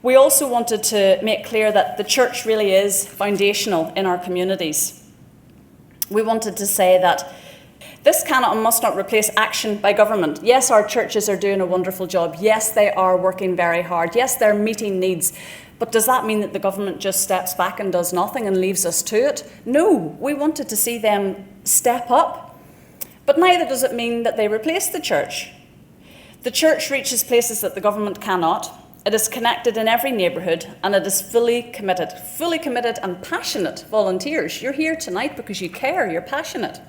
We also wanted to make clear that the church really is foundational in our communities. We wanted to say that this cannot and must not replace action by government. Yes, our churches are doing a wonderful job. Yes, they are working very hard. Yes, they're meeting needs. But does that mean that the government just steps back and does nothing and leaves us to it? No, we wanted to see them step up. But neither does it mean that they replace the church. The church reaches places that the government cannot. It is connected in every neighbourhood, and it is fully committed and passionate volunteers. You're here tonight because you care, you're passionate.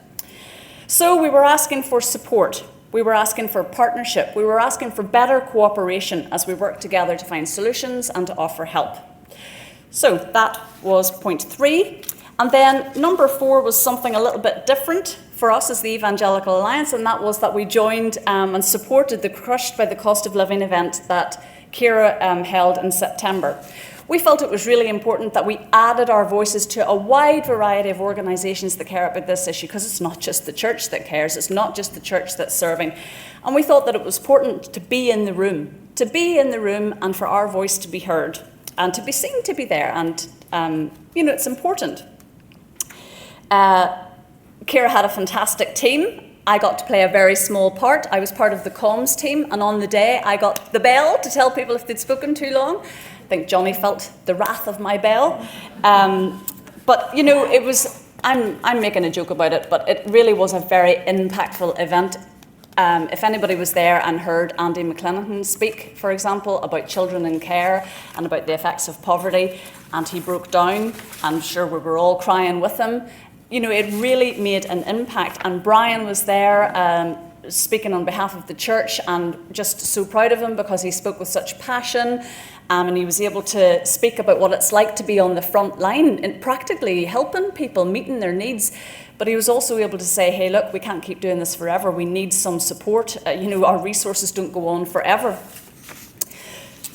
So we were asking for support, we were asking for partnership, we were asking for better cooperation as we work together to find solutions and to offer help. So that was point 3. And then number 4 was something a little bit different for us as the Evangelical Alliance, and that was that we joined and supported the Crushed by the Cost of Living event that Ciara held in September. We felt it was really important that we added our voices to a wide variety of organisations that care about this issue, because it's not just the church that cares, it's not just the church that's serving. And we thought that it was important to be in the room and for our voice to be heard and to be seen to be there. And, it's important. Ciara had a fantastic team. I got to play a very small part. I was part of the comms team, and on the day I got the bell to tell people if they'd spoken too long. I think Jonny felt the wrath of my bell. But, it was, I'm making a joke about it, but it really was a very impactful event. If anybody was there and heard Andy McElhinney speak, for example, about children in care and about the effects of poverty, and he broke down, I'm sure we were all crying with him. It really made an impact. And Brian was there speaking on behalf of the church, and just so proud of him because he spoke with such passion. And he was able to speak about what it's like to be on the front line and practically helping people, meeting their needs. But he was also able to say, hey, look, we can't keep doing this forever. We need some support. Our resources don't go on forever.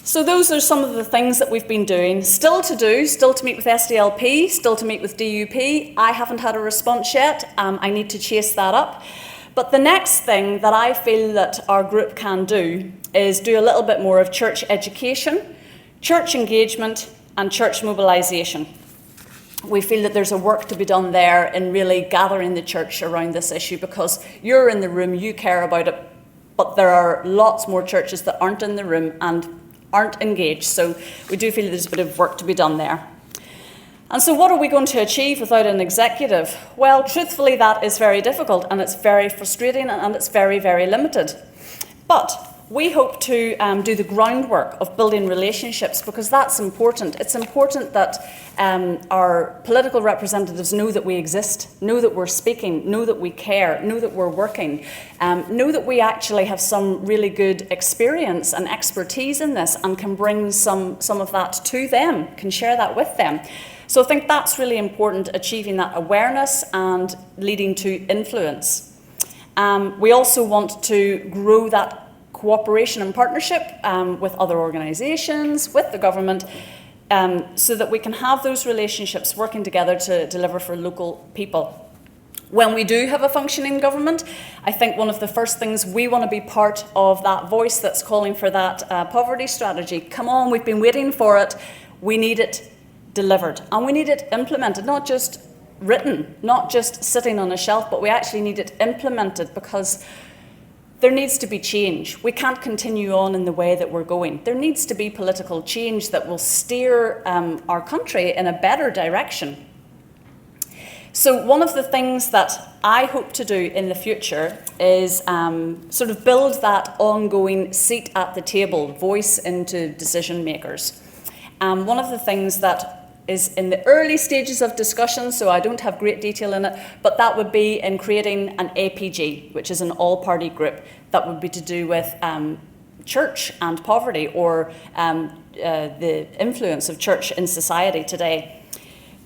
So those are some of the things that we've been doing. Still to meet with SDLP, still to meet with DUP. I haven't had a response yet. I need to chase that up. But the next thing that I feel that our group can do is do a little bit more of church education, church engagement, and church mobilisation. We feel that there's a work to be done there in really gathering the church around this issue, because you're in the room, you care about it, but there are lots more churches that aren't in the room and aren't engaged. So we do feel there's a bit of work to be done there. And so what are we going to achieve without an executive? Well, truthfully, that is very difficult, and it's very frustrating, and it's very, very limited. But we hope to do the groundwork of building relationships, because that's important. It's important that our political representatives know that we exist, know that we're speaking, know that we care, know that we're working, know that we actually have some really good experience and expertise in this and can bring some of that to them, can share that with them. So I think that's really important, achieving that awareness and leading to influence. We also want to grow that cooperation and partnership with other organisations, with the government, so that we can have those relationships working together to deliver for local people. When we do have a functioning government, I think one of the first things, we want to be part of that voice that's calling for that poverty strategy. Come on, we've been waiting for it. We need it delivered, and we need it implemented, not just written, not just sitting on a shelf, but we actually need it implemented, because there needs to be change. We can't continue on in the way that we're going. There needs to be political change that will steer our country in a better direction. So one of the things that I hope to do in the future is sort of build that ongoing seat at the table, voice into decision makers. One of the things that is in the early stages of discussion, so I don't have great detail in it, but that would be in creating an APG, which is an all-party group. That would be to do with church and poverty, or the influence of church in society today.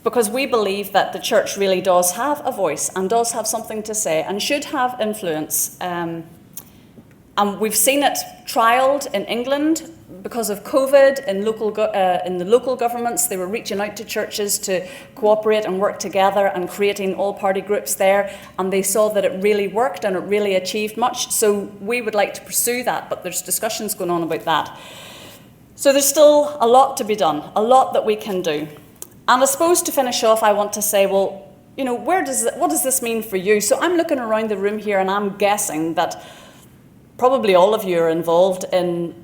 Because we believe that the church really does have a voice and does have something to say and should have influence. And we've seen it trialled in England because of COVID. In the local governments, they were reaching out to churches to cooperate and work together and creating all-party groups there, and they saw that it really worked and it really achieved much. So we would like to pursue that, but there's discussions going on about that. So there's still a lot to be done, a lot that we can do. And I suppose to finish off, I want to say, well, you know, what does this mean for you? So I'm looking around the room here, and I'm guessing that probably all of you are involved in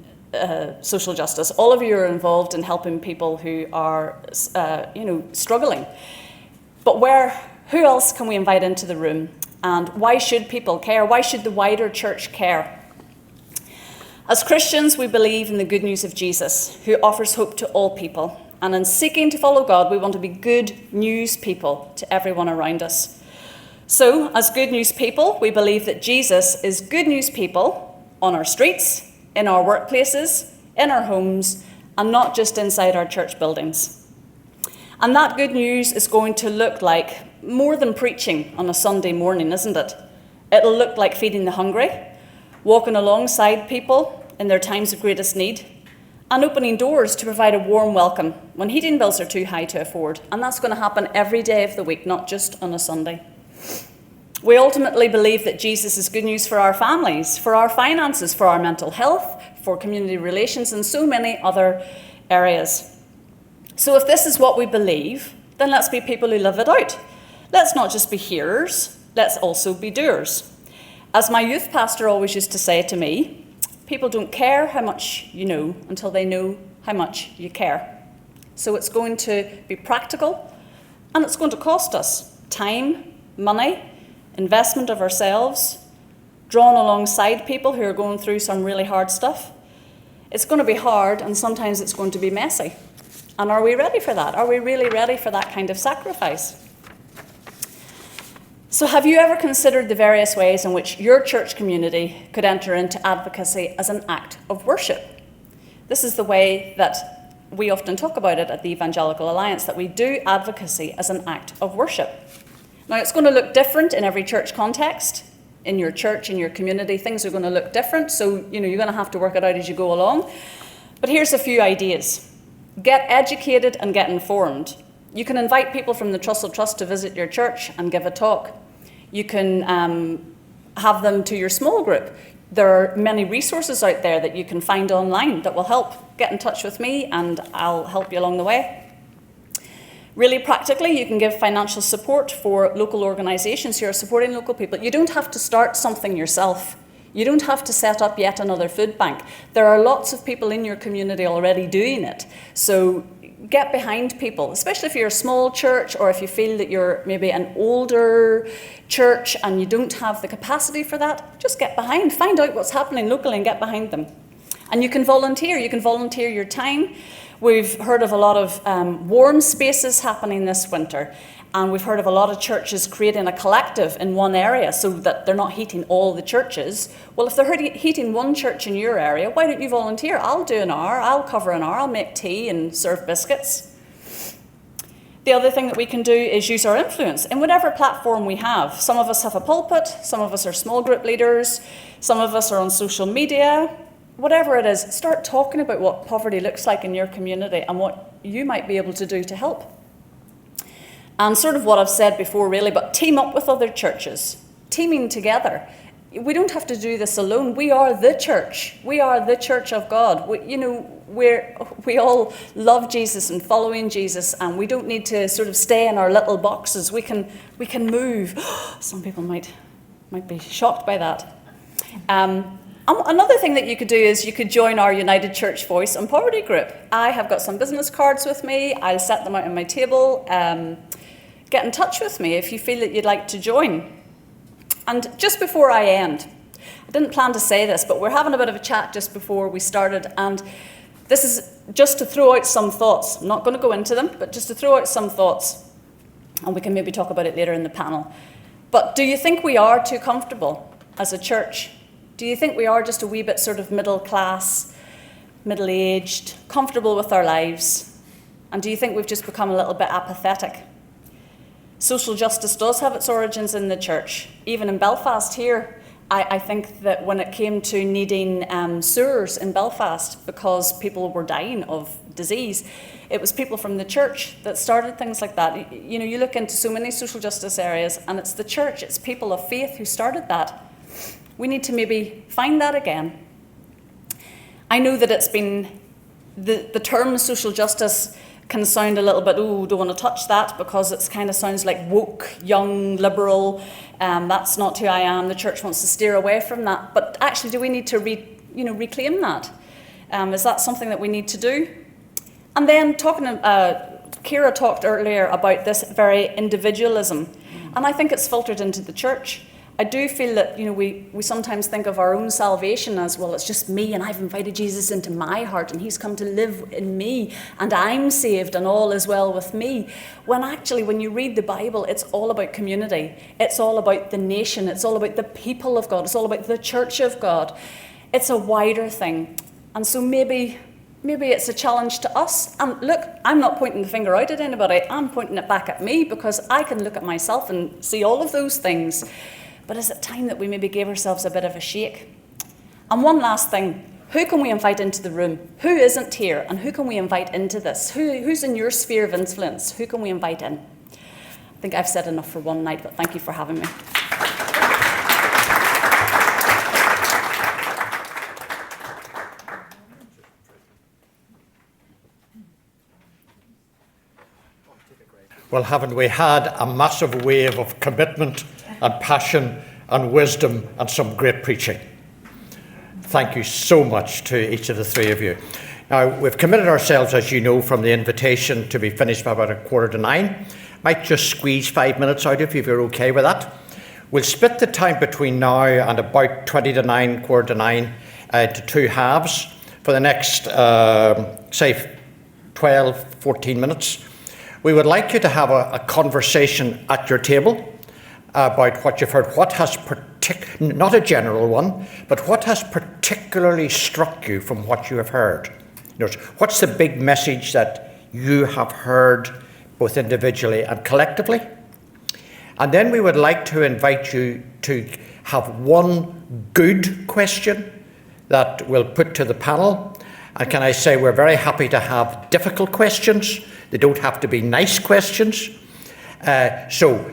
social justice. All of you are involved in helping people who are, struggling. But who else can we invite into the room? And why should people care? Why should the wider church care? As Christians, we believe in the good news of Jesus, who offers hope to all people. And in seeking to follow God, we want to be good news people to everyone around us. So, as good news people, we believe that Jesus is good news people on our streets, in our workplaces, in our homes, and not just inside our church buildings. And that good news is going to look like more than preaching on a Sunday morning, isn't it? It'll look like feeding the hungry, walking alongside people in their times of greatest need, and opening doors to provide a warm welcome when heating bills are too high to afford. And that's going to happen every day of the week, not just on a Sunday. We ultimately believe that Jesus is good news for our families, for our finances, for our mental health, for community relations, and so many other areas. So if this is what we believe, then let's be people who live it out. Let's not just be hearers, let's also be doers. As my youth pastor always used to say to me, people don't care how much you know until they know how much you care. So it's going to be practical, and it's going to cost us time, money, investment of ourselves, drawn alongside people who are going through some really hard stuff. It's going to be hard, and sometimes it's going to be messy. And are we ready for that? Are we really ready for that kind of sacrifice? So have you ever considered the various ways in which your church community could enter into advocacy as an act of worship? This is the way that we often talk about it at the Evangelical Alliance, that we do advocacy as an act of worship. Now, it's going to look different in every church context. In your church, in your community, things are going to look different. So, you're going to have to work it out as you go along. But here's a few ideas. Get educated and get informed. You can invite people from the Trussell Trust to visit your church and give a talk. You can have them to your small group. There are many resources out there that you can find online that will help. Get in touch with me and I'll help you along the way. Really practically, you can give financial support for local organisations who are supporting local people. You don't have to start something yourself. You don't have to set up yet another food bank. There are lots of people in your community already doing it. So get behind people, especially if you're a small church or if you feel that you're maybe an older church and you don't have the capacity for that. Just get behind, find out what's happening locally and get behind them. And you can volunteer your time. We've heard of a lot of warm spaces happening this winter, and we've heard of a lot of churches creating a collective in one area so that they're not heating all the churches. Well, if they're heating one church in your area, why don't you volunteer? I'll do an hour, I'll cover an hour, I'll make tea and serve biscuits. The other thing that we can do is use our influence in whatever platform we have. Some of us have a pulpit, some of us are small group leaders, some of us are on social media. Whatever it is, start talking about what poverty looks like in your community and what you might be able to do to help. And sort of what I've said before really, but team up with other churches, teaming together. We don't have to do this alone. We are the church. We are the church of God. We all love Jesus and following Jesus, and we don't need to sort of stay in our little boxes. We can move. Some people might be shocked by that. Another thing that you could do is you could join our United Church Voice on Poverty group. I have got some business cards with me. I'll set them out on my table. Get in touch with me if you feel that you'd like to join. And just before I end, I didn't plan to say this, but we're having a bit of a chat just before we started, and this is just to throw out some thoughts. I'm not going to go into them, but just to throw out some thoughts, and we can maybe talk about it later in the panel. But do you think we are too comfortable as a church? Do you think we are just a wee bit sort of middle class, middle-aged, comfortable with our lives? And do you think we've just become a little bit apathetic? Social justice does have its origins in the church. Even in Belfast here, I think that when it came to needing sewers in Belfast because people were dying of disease, it was people from the church that started things like that. You know, you look into so many social justice areas and it's the church, it's people of faith who started that. We need to maybe find that again. I know that it's been, the term social justice can sound a little bit, don't want to touch that because it kind of sounds like woke, young, liberal. That's not who I am. The church wants to steer away from that. But actually, do we need to reclaim that? Is that something that we need to do? And then Ciara talked earlier about this very individualism. And I think it's filtered into the church. I do feel that, we sometimes think of our own salvation as, well, it's just me and I've invited Jesus into my heart and he's come to live in me and I'm saved and all is well with me. When actually, when you read the Bible, it's all about community. It's all about the nation. It's all about the people of God. It's all about the church of God. It's a wider thing. And so maybe it's a challenge to us. And look, I'm not pointing the finger out at anybody. I'm pointing it back at me because I can look at myself and see all of those things. But is it time that we maybe gave ourselves a bit of a shake? And one last thing, who can we invite into the room? Who isn't here and who can we invite into this? Who's in your sphere of influence? Who can we invite in? I think I've said enough for one night, but thank you for having me. Well, haven't we had a massive wave of commitment and passion and wisdom and some great preaching? Thank you so much to each of the three of you. Now, we've committed ourselves, as you know, from the invitation to be finished by about 8:45. Might just squeeze 5 minutes out if you're okay with that. We'll split the time between now and about 8:20, 9:15 to two halves for the next, say, 12, 14 minutes. We would like you to have a conversation at your table about what you've heard, what has not a general one, but what has particularly struck you from what you have heard. What's the big message that you have heard both individually and collectively? And then we would like to invite you to have one good question that we'll put to the panel. And can I say we're very happy to have difficult questions. They don't have to be nice questions. So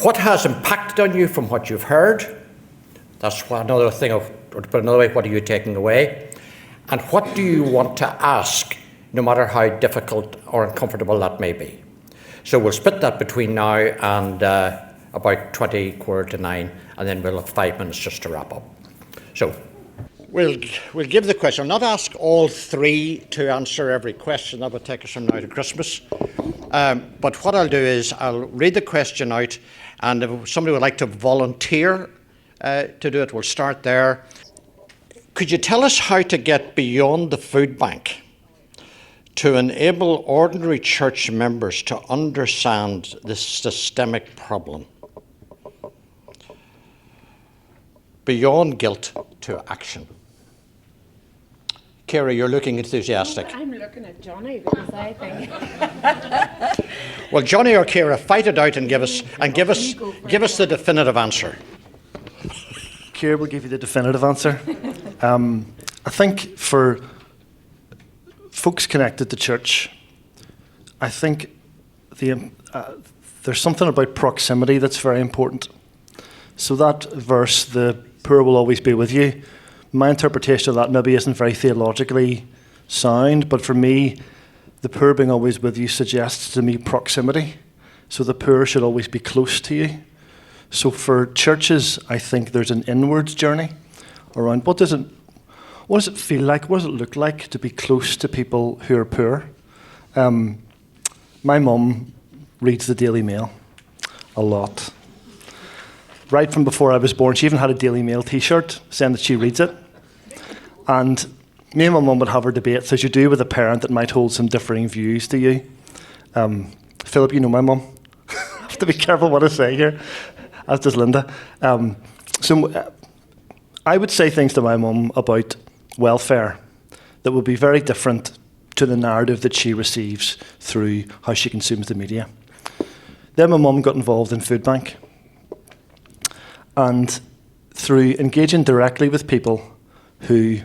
what has impacted on you from what you've heard? That's another thing of, or to put another way, what are you taking away? And what do you want to ask, no matter how difficult or uncomfortable that may be? So we'll split that between now and about 9:20, and then we'll have 5 minutes just to wrap up. So we'll give the question. I'll not ask all three to answer every question. That would take us from now to Christmas. But what I'll do is I'll read the question out, and if somebody would like to volunteer to do it, we'll start there. Could you tell us how to get beyond the food bank to enable ordinary church members to understand this systemic problem? Beyond guilt to action. Ciara, you're looking enthusiastic. I'm looking at Jonny because I think. Well, Jonny or Ciara, fight it out and give us the definitive answer. Ciara will give you the definitive answer. I think for folks connected to church, I think there's something about proximity that's very important. So that verse, the poor will always be with you, my interpretation of that maybe isn't very theologically sound, but for me, the poor being always with you suggests to me proximity. So the poor should always be close to you. So for churches, I think there's an inwards journey around what does it feel like, what does it look like to be close to people who are poor? My mum reads the Daily Mail a lot. Right from before I was born, she even had a Daily Mail t-shirt saying that she reads it. And me and my mum would have our debates, as you do with a parent that might hold some differing views to you. Philip, you know my mum. I have to be careful what I say here, as does Linda. I would say things to my mum about welfare that would be very different to the narrative that she receives through how she consumes the media. Then my mum got involved in Food Bank. And through engaging directly with people who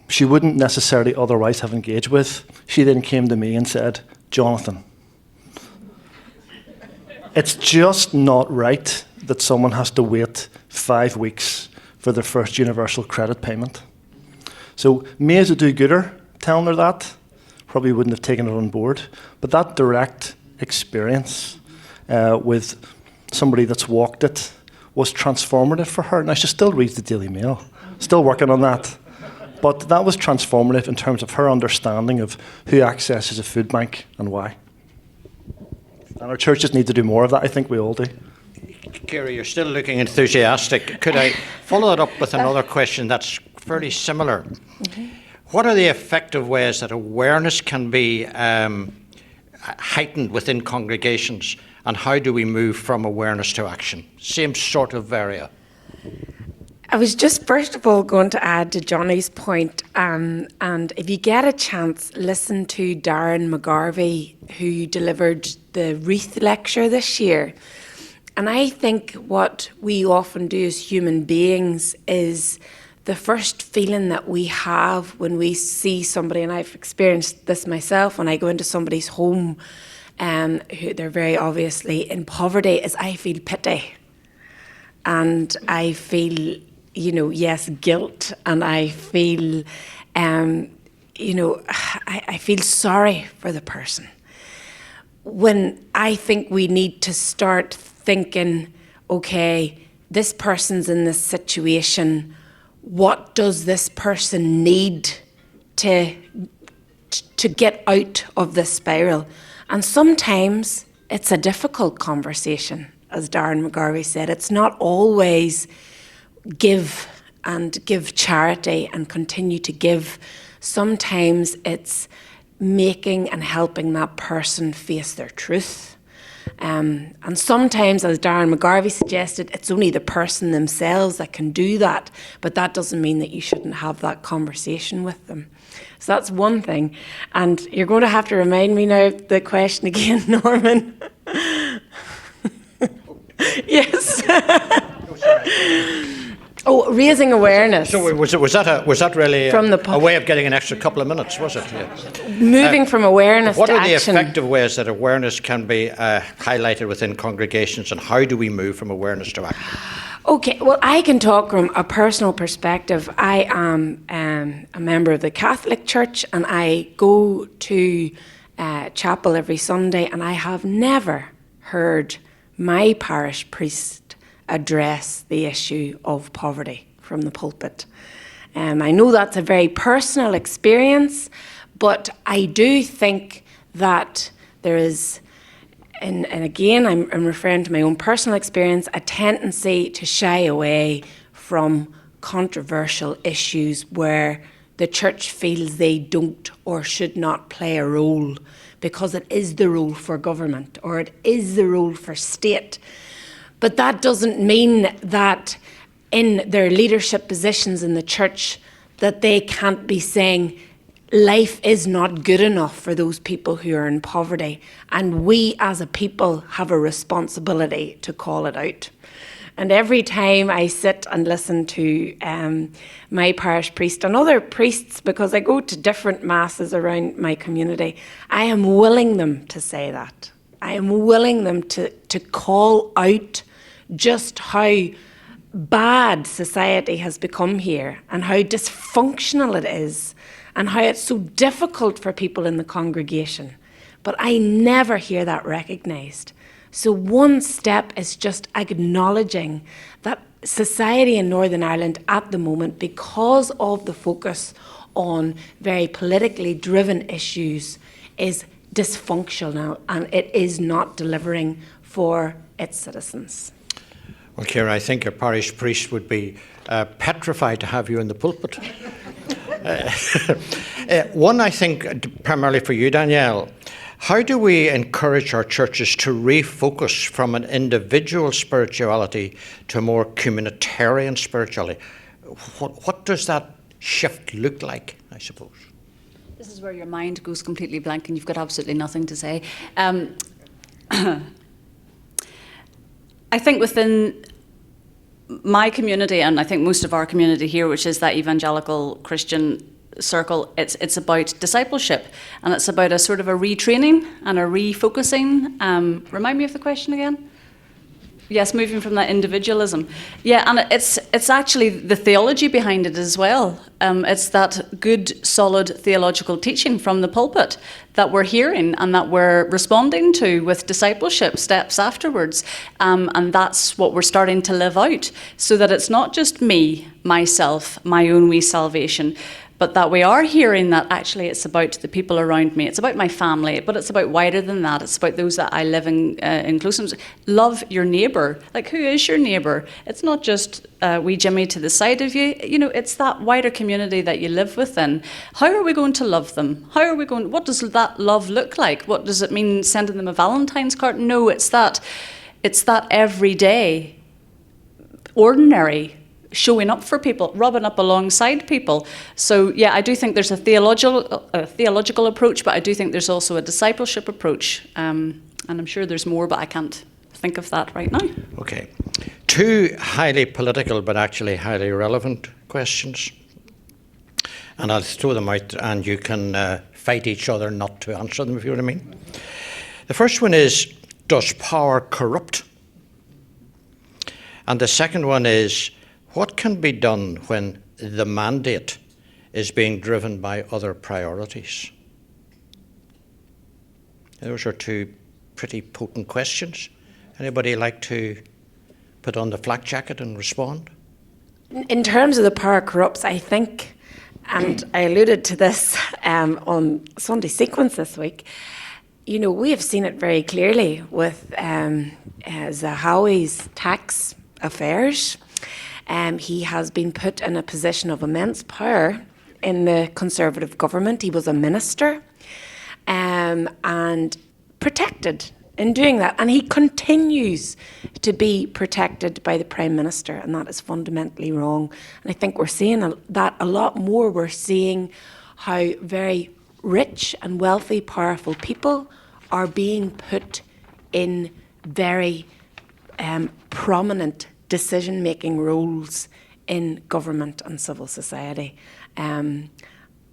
she wouldn't necessarily otherwise have engaged with, she then came to me and said, Jonathan, it's just not right that someone has to wait 5 weeks for their first universal credit payment. So me as a do-gooder telling her that probably wouldn't have taken it on board, but that direct experience with somebody that's walked it was transformative for her. Now, she still reads the Daily Mail, still working on that. But that was transformative in terms of her understanding of who accesses a food bank and why. And our churches need to do more of that. I think we all do. Ciara, you're still looking enthusiastic. Could I follow that up with another question that's fairly similar? Mm-hmm. What are the effective ways that awareness can be heightened within congregations, and how do we move from awareness to action? Same sort of area. I was just first of all going to add to Jonny's point, and if you get a chance, listen to Darren McGarvey, who delivered the Wreath Lecture this year. And I think what we often do as human beings is the first feeling that we have when we see somebody, and I've experienced this myself, when I go into somebody's home who they're very obviously in poverty, is I feel pity. And I feel, yes, guilt, and I feel, I feel sorry for the person. When I think we need to start thinking, okay, this person's in this situation, what does this person need to get out of this spiral? And sometimes it's a difficult conversation, as Darren McGarvey said. It's not always give charity and continue to give. Sometimes it's making and helping that person face their truth. And sometimes, as Darren McGarvey suggested, it's only the person themselves that can do that, but that doesn't mean that you shouldn't have that conversation with them. So that's one thing. And you're going to have to remind me now of the question again, Norman. Yes. Oh, raising awareness. So was that really From the a way of getting an extra couple of minutes, was it? Yeah. Moving from awareness What to are the action. effective ways that awareness can be highlighted within congregations, and how do we move from awareness to action? Okay, well, I can talk from a personal perspective. I am a member of the Catholic Church, and I go to chapel every Sunday, and I have never heard my parish priest address the issue of poverty from the pulpit. I know that's a very personal experience, but I do think that there is, and again, I'm referring to my own personal experience, a tendency to shy away from controversial issues where the church feels they don't or should not play a role because it is the role for government or it is the role for state. But that doesn't mean that in their leadership positions in the church that they can't be saying life is not good enough for those people who are in poverty. And we as a people have a responsibility to call it out. And every time I sit and listen to my parish priest and other priests, because I go to different masses around my community, I am willing them to say that. I am willing them to call out just how bad society has become here and how dysfunctional it is and how it's so difficult for people in the congregation. But I never hear that recognised. So one step is just acknowledging that society in Northern Ireland at the moment, because of the focus on very politically driven issues, is dysfunctional and it is not delivering for its citizens. Well, Ciara, I think your parish priest would be petrified to have you in the pulpit. One, I think, primarily for you, Danielle, how do we encourage our churches to refocus from an individual spirituality to a more communitarian spirituality? What does that shift look like, I suppose? This is where your mind goes completely blank and you've got absolutely nothing to say. I think within my community, and I think most of our community here, which is that evangelical Christian circle, it's about discipleship, and it's about a sort of a retraining and a refocusing. Remind me of the question again? Yes, moving from that individualism. Yeah, and it's actually the theology behind it as well. It's that good, solid theological teaching from the pulpit that we're hearing and that we're responding to with discipleship steps afterwards. And that's what we're starting to live out, so that it's not just me, myself, my own wee salvation, but that we are hearing that actually it's about the people around me, it's about my family, but it's about wider than that. It's about those that I live in closeness. Love your neighbour. Like, who is your neighbour? It's not just wee Jimmy to the side of you. You know, it's that wider community that you live within. How are we going to love them? What does that love look like? What does it mean sending them a Valentine's card? No, it's that everyday, ordinary showing up for people, rubbing up alongside people. So yeah, I do think there's a theological approach, but I do think there's also a discipleship approach. And I'm sure there's more, but I can't think of that right now. Okay. Two highly political but actually highly relevant questions. And I'll throw them out and you can fight each other not to answer them, if you know what I mean. The first one is, does power corrupt? And the second one is, what can be done when the mandate is being driven by other priorities? Those are two pretty potent questions. Anybody like to put on the flak jacket and respond? In terms of the power corrupts, I think, and I alluded to this on Sunday Sequence this week, you know, we have seen it very clearly with Zahawi's tax affairs. He has been put in a position of immense power in the Conservative government. He was a minister and protected in doing that. And he continues to be protected by the Prime Minister, and that is fundamentally wrong. And I think we're seeing that a lot more. We're seeing how very rich and wealthy, powerful people are being put in very prominent decision-making roles in government and civil society.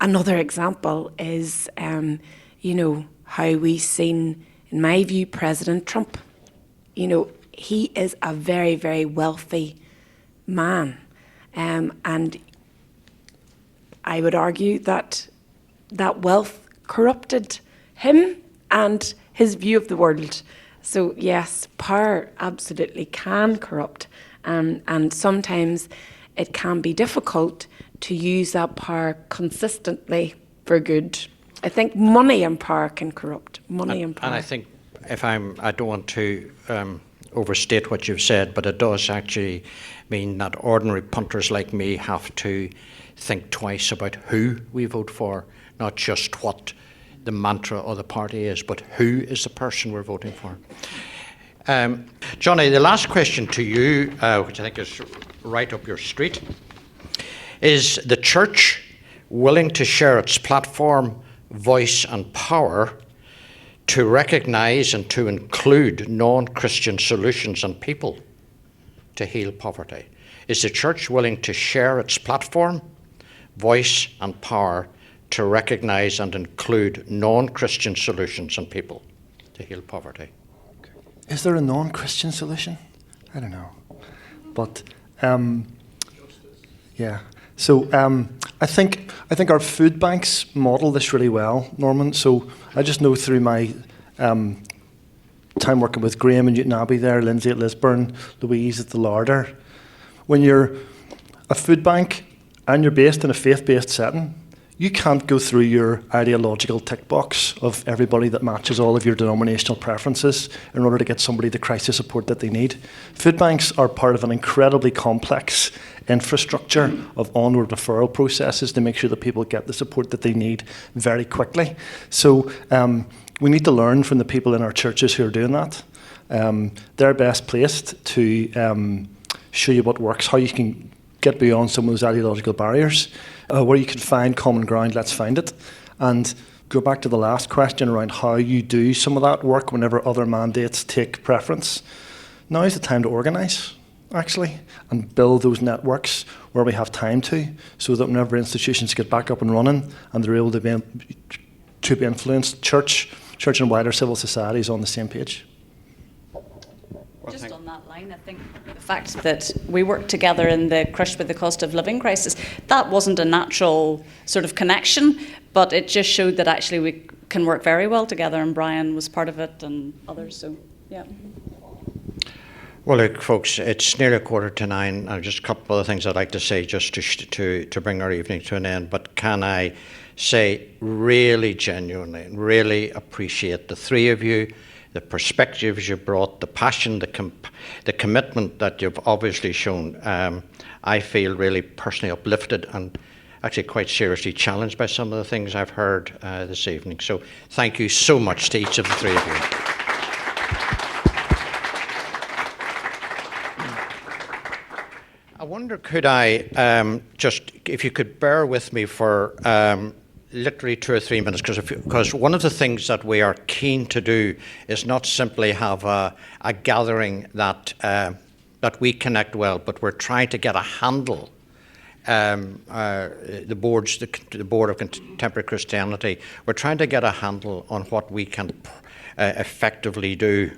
Another example is, how we've seen, in my view, President Trump. He is a very, very wealthy man. And I would argue that wealth corrupted him and his view of the world. So yes, power absolutely can corrupt, and sometimes it can be difficult to use that power consistently for good. I think money and power can corrupt. Money and power. And I think, I don't want to overstate what you've said, but it does actually mean that ordinary punters like me have to think twice about who we vote for, not just what the mantra of the party is, but who is the person we're voting for. Jonny, the last question to you, which I think is right up your street, is the church willing to share its platform, voice and power to recognise and to include non-Christian solutions and people to heal poverty? Is the church willing to share its platform, voice and power to recognise and include non-Christian solutions and people to heal poverty? Is there a non-Christian solution? I don't know. But, yeah. So I think our food banks model this really well, Norman. So I just know through my time working with Graham and Newton Abbey there, Lindsay at Lisburn, Louise at the Larder, when you're a food bank and you're based in a faith-based setting, you can't go through your ideological tick box of everybody that matches all of your denominational preferences in order to get somebody the crisis support that they need. Food banks are part of an incredibly complex infrastructure of onward referral processes to make sure that people get the support that they need very quickly. So we need to learn from the people in our churches who are doing that. They're best placed to show you what works, how you can get beyond some of those ideological barriers. Where you can find common ground, let's find it. And go back to the last question around how you do some of that work whenever other mandates take preference. Now is the time to organise, actually, and build those networks where we have time to, so that whenever institutions get back up and running and they're able to be influenced, church and wider civil society is on the same page. Just on that line, I think the fact that we worked together in the crush with the cost of living crisis, that wasn't a natural sort of connection, but it just showed that actually we can work very well together, and Brian was part of it and others, so yeah. Well, look, folks, it's nearly 8:45, and just a couple of things I'd like to say just to bring our evening to an end, but can I say really genuinely, really appreciate the three of you, the perspectives you brought, the passion, the commitment that you've obviously shown. I feel really personally uplifted and actually quite seriously challenged by some of the things I've heard this evening. So thank you so much to each of the three of you. I wonder, could I just, if you could bear with me for literally 2 or 3 minutes, because one of the things that we are keen to do is not simply have a gathering that we connect well, but we're trying to get a handle. The Board of Contemporary Christianity, we're trying to get a handle on what we can effectively do.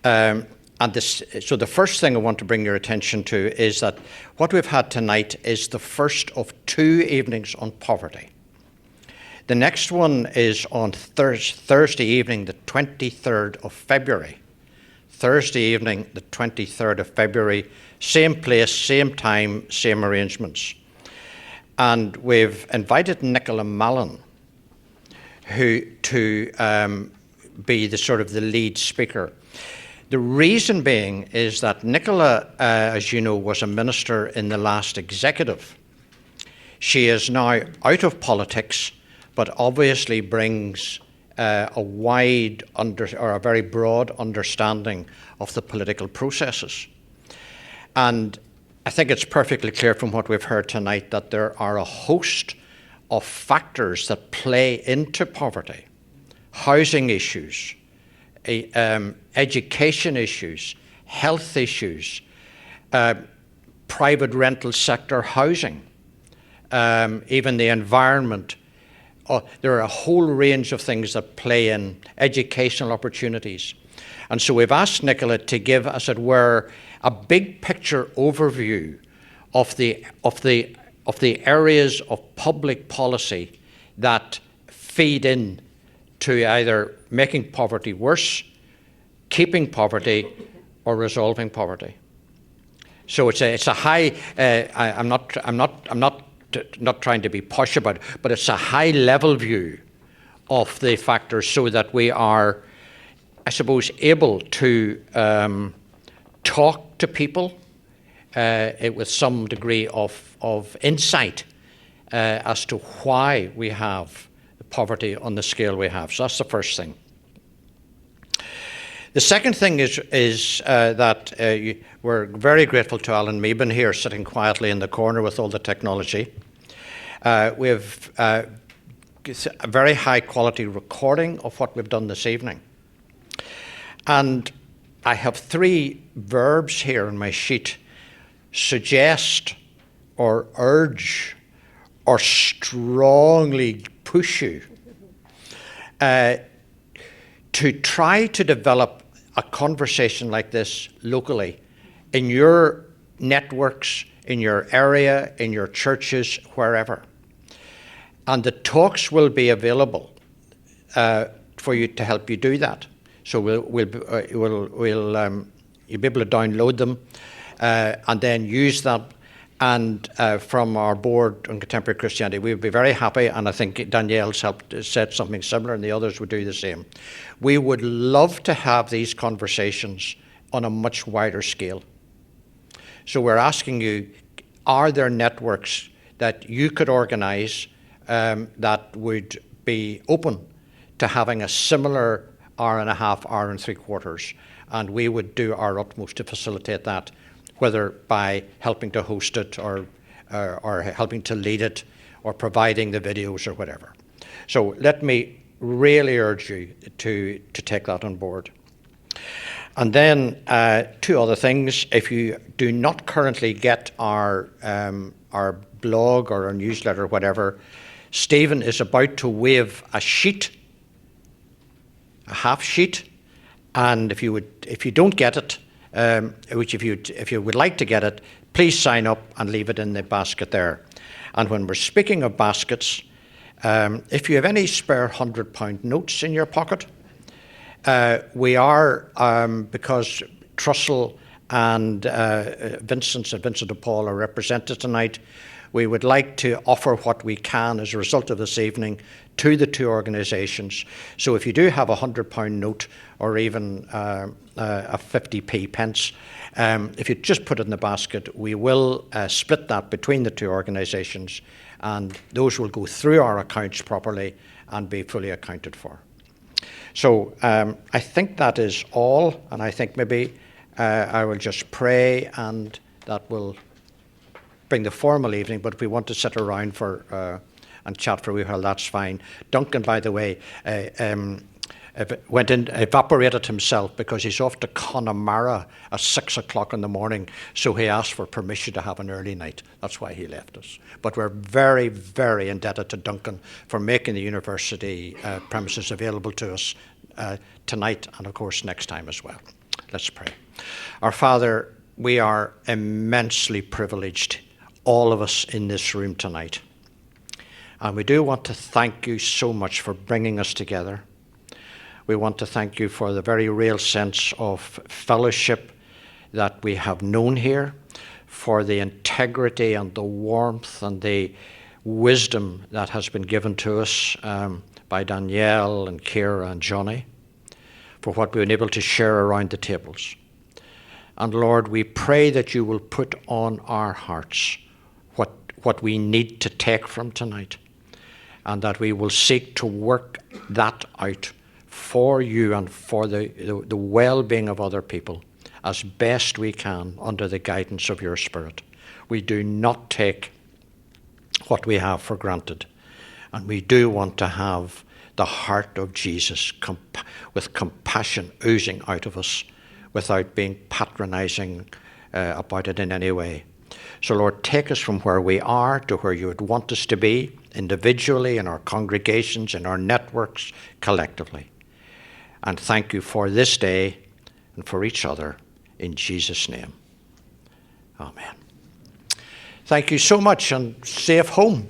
So the first thing I want to bring your attention to is that what we've had tonight is the first of 2 evenings on poverty. The next one is on Thursday evening, the 23rd of February. Thursday evening, the 23rd of February, same place, same time, same arrangements. And we've invited Nicola Mallon to be the sort of the lead speaker. The reason being is that Nicola, as you know, was a minister in the last executive. She is now out of politics, but obviously brings a wide or a very broad understanding of the political processes. And I think it's perfectly clear from what we've heard tonight that there are a host of factors that play into poverty: housing issues, education issues, health issues, private rental sector housing, even the environment. There are a whole range of things that play in, educational opportunities. And so we've asked Nicola to give, as it were, a big picture overview of the areas of public policy that feed in to either making poverty worse, keeping poverty, or resolving poverty. So it's a high. I'm not trying to be posh about it, but it's a high level view of the factors, so that we are, I suppose, able to talk to people with some degree of insight as to why we have poverty on the scale we have. So that's the first thing. The second thing is that we're very grateful to Alan Meban here, sitting quietly in the corner with all the technology. We have a very high quality recording of what we've done this evening. And I have 3 verbs here in my sheet: suggest, or urge, or strongly push you to try to develop a conversation like this locally in your networks, in your area, in your churches, wherever. And the talks will be available for you to help you do that. So you'll be able to download them and then use that. And from our board on contemporary Christianity, we would be very happy, and I think Danielle's said something similar, and the others would do the same. We would love to have these conversations on a much wider scale. So we're asking you, are there networks that you could organise that would be open to having a similar hour and a half, hour and 3/4, and we would do our utmost to facilitate that, whether by helping to host it or helping to lead it or providing the videos or whatever. So let me really urge you to take that on board. And then 2 other things. If you do not currently get our blog or our newsletter or whatever, Stephen is about to wave a sheet, a half sheet, and if you don't get it, which if you would like to get it, please sign up and leave it in the basket there. And when we're speaking of baskets, if you have any spare £100 notes in your pocket, we are, because Trussell and Vincent de Paul are represented tonight, we would like to offer what we can as a result of this evening to the 2 organisations. So if you do have a £100 note or even a 50p pence, if you just put it in the basket, we will split that between the 2 organisations, and those will go through our accounts properly and be fully accounted for. So I think that is all, and I think maybe I will just pray, and that will bring the formal evening, but if we want to sit around for and chat for a wee while, that's fine. Duncan, by the way, evaporated himself because he's off to Connemara at 6 o'clock in the morning, so he asked for permission to have an early night. That's why he left us. But we're very, very indebted to Duncan for making the university premises available to us tonight and, of course, next time as well. Let's pray. Our Father, we are immensely privileged, all of us in this room tonight. And we do want to thank you so much for bringing us together. We want to thank you for the very real sense of fellowship that we have known here, for the integrity and the warmth and the wisdom that has been given to us by Danielle and Ciara and Jonny, for what we've been able to share around the tables. And Lord, we pray that you will put on our hearts what we need to take from tonight, and that we will seek to work that out for you and for the well-being of other people as best we can under the guidance of your Spirit. We do not take what we have for granted, and we do want to have the heart of Jesus with compassion oozing out of us without being patronizing about it in any way. So, Lord, take us from where we are to where you would want us to be, individually, in our congregations, in our networks, collectively. And thank you for this day and for each other, in Jesus' name. Amen. Thank you so much, and safe home.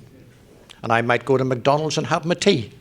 And I might go to McDonald's and have my tea.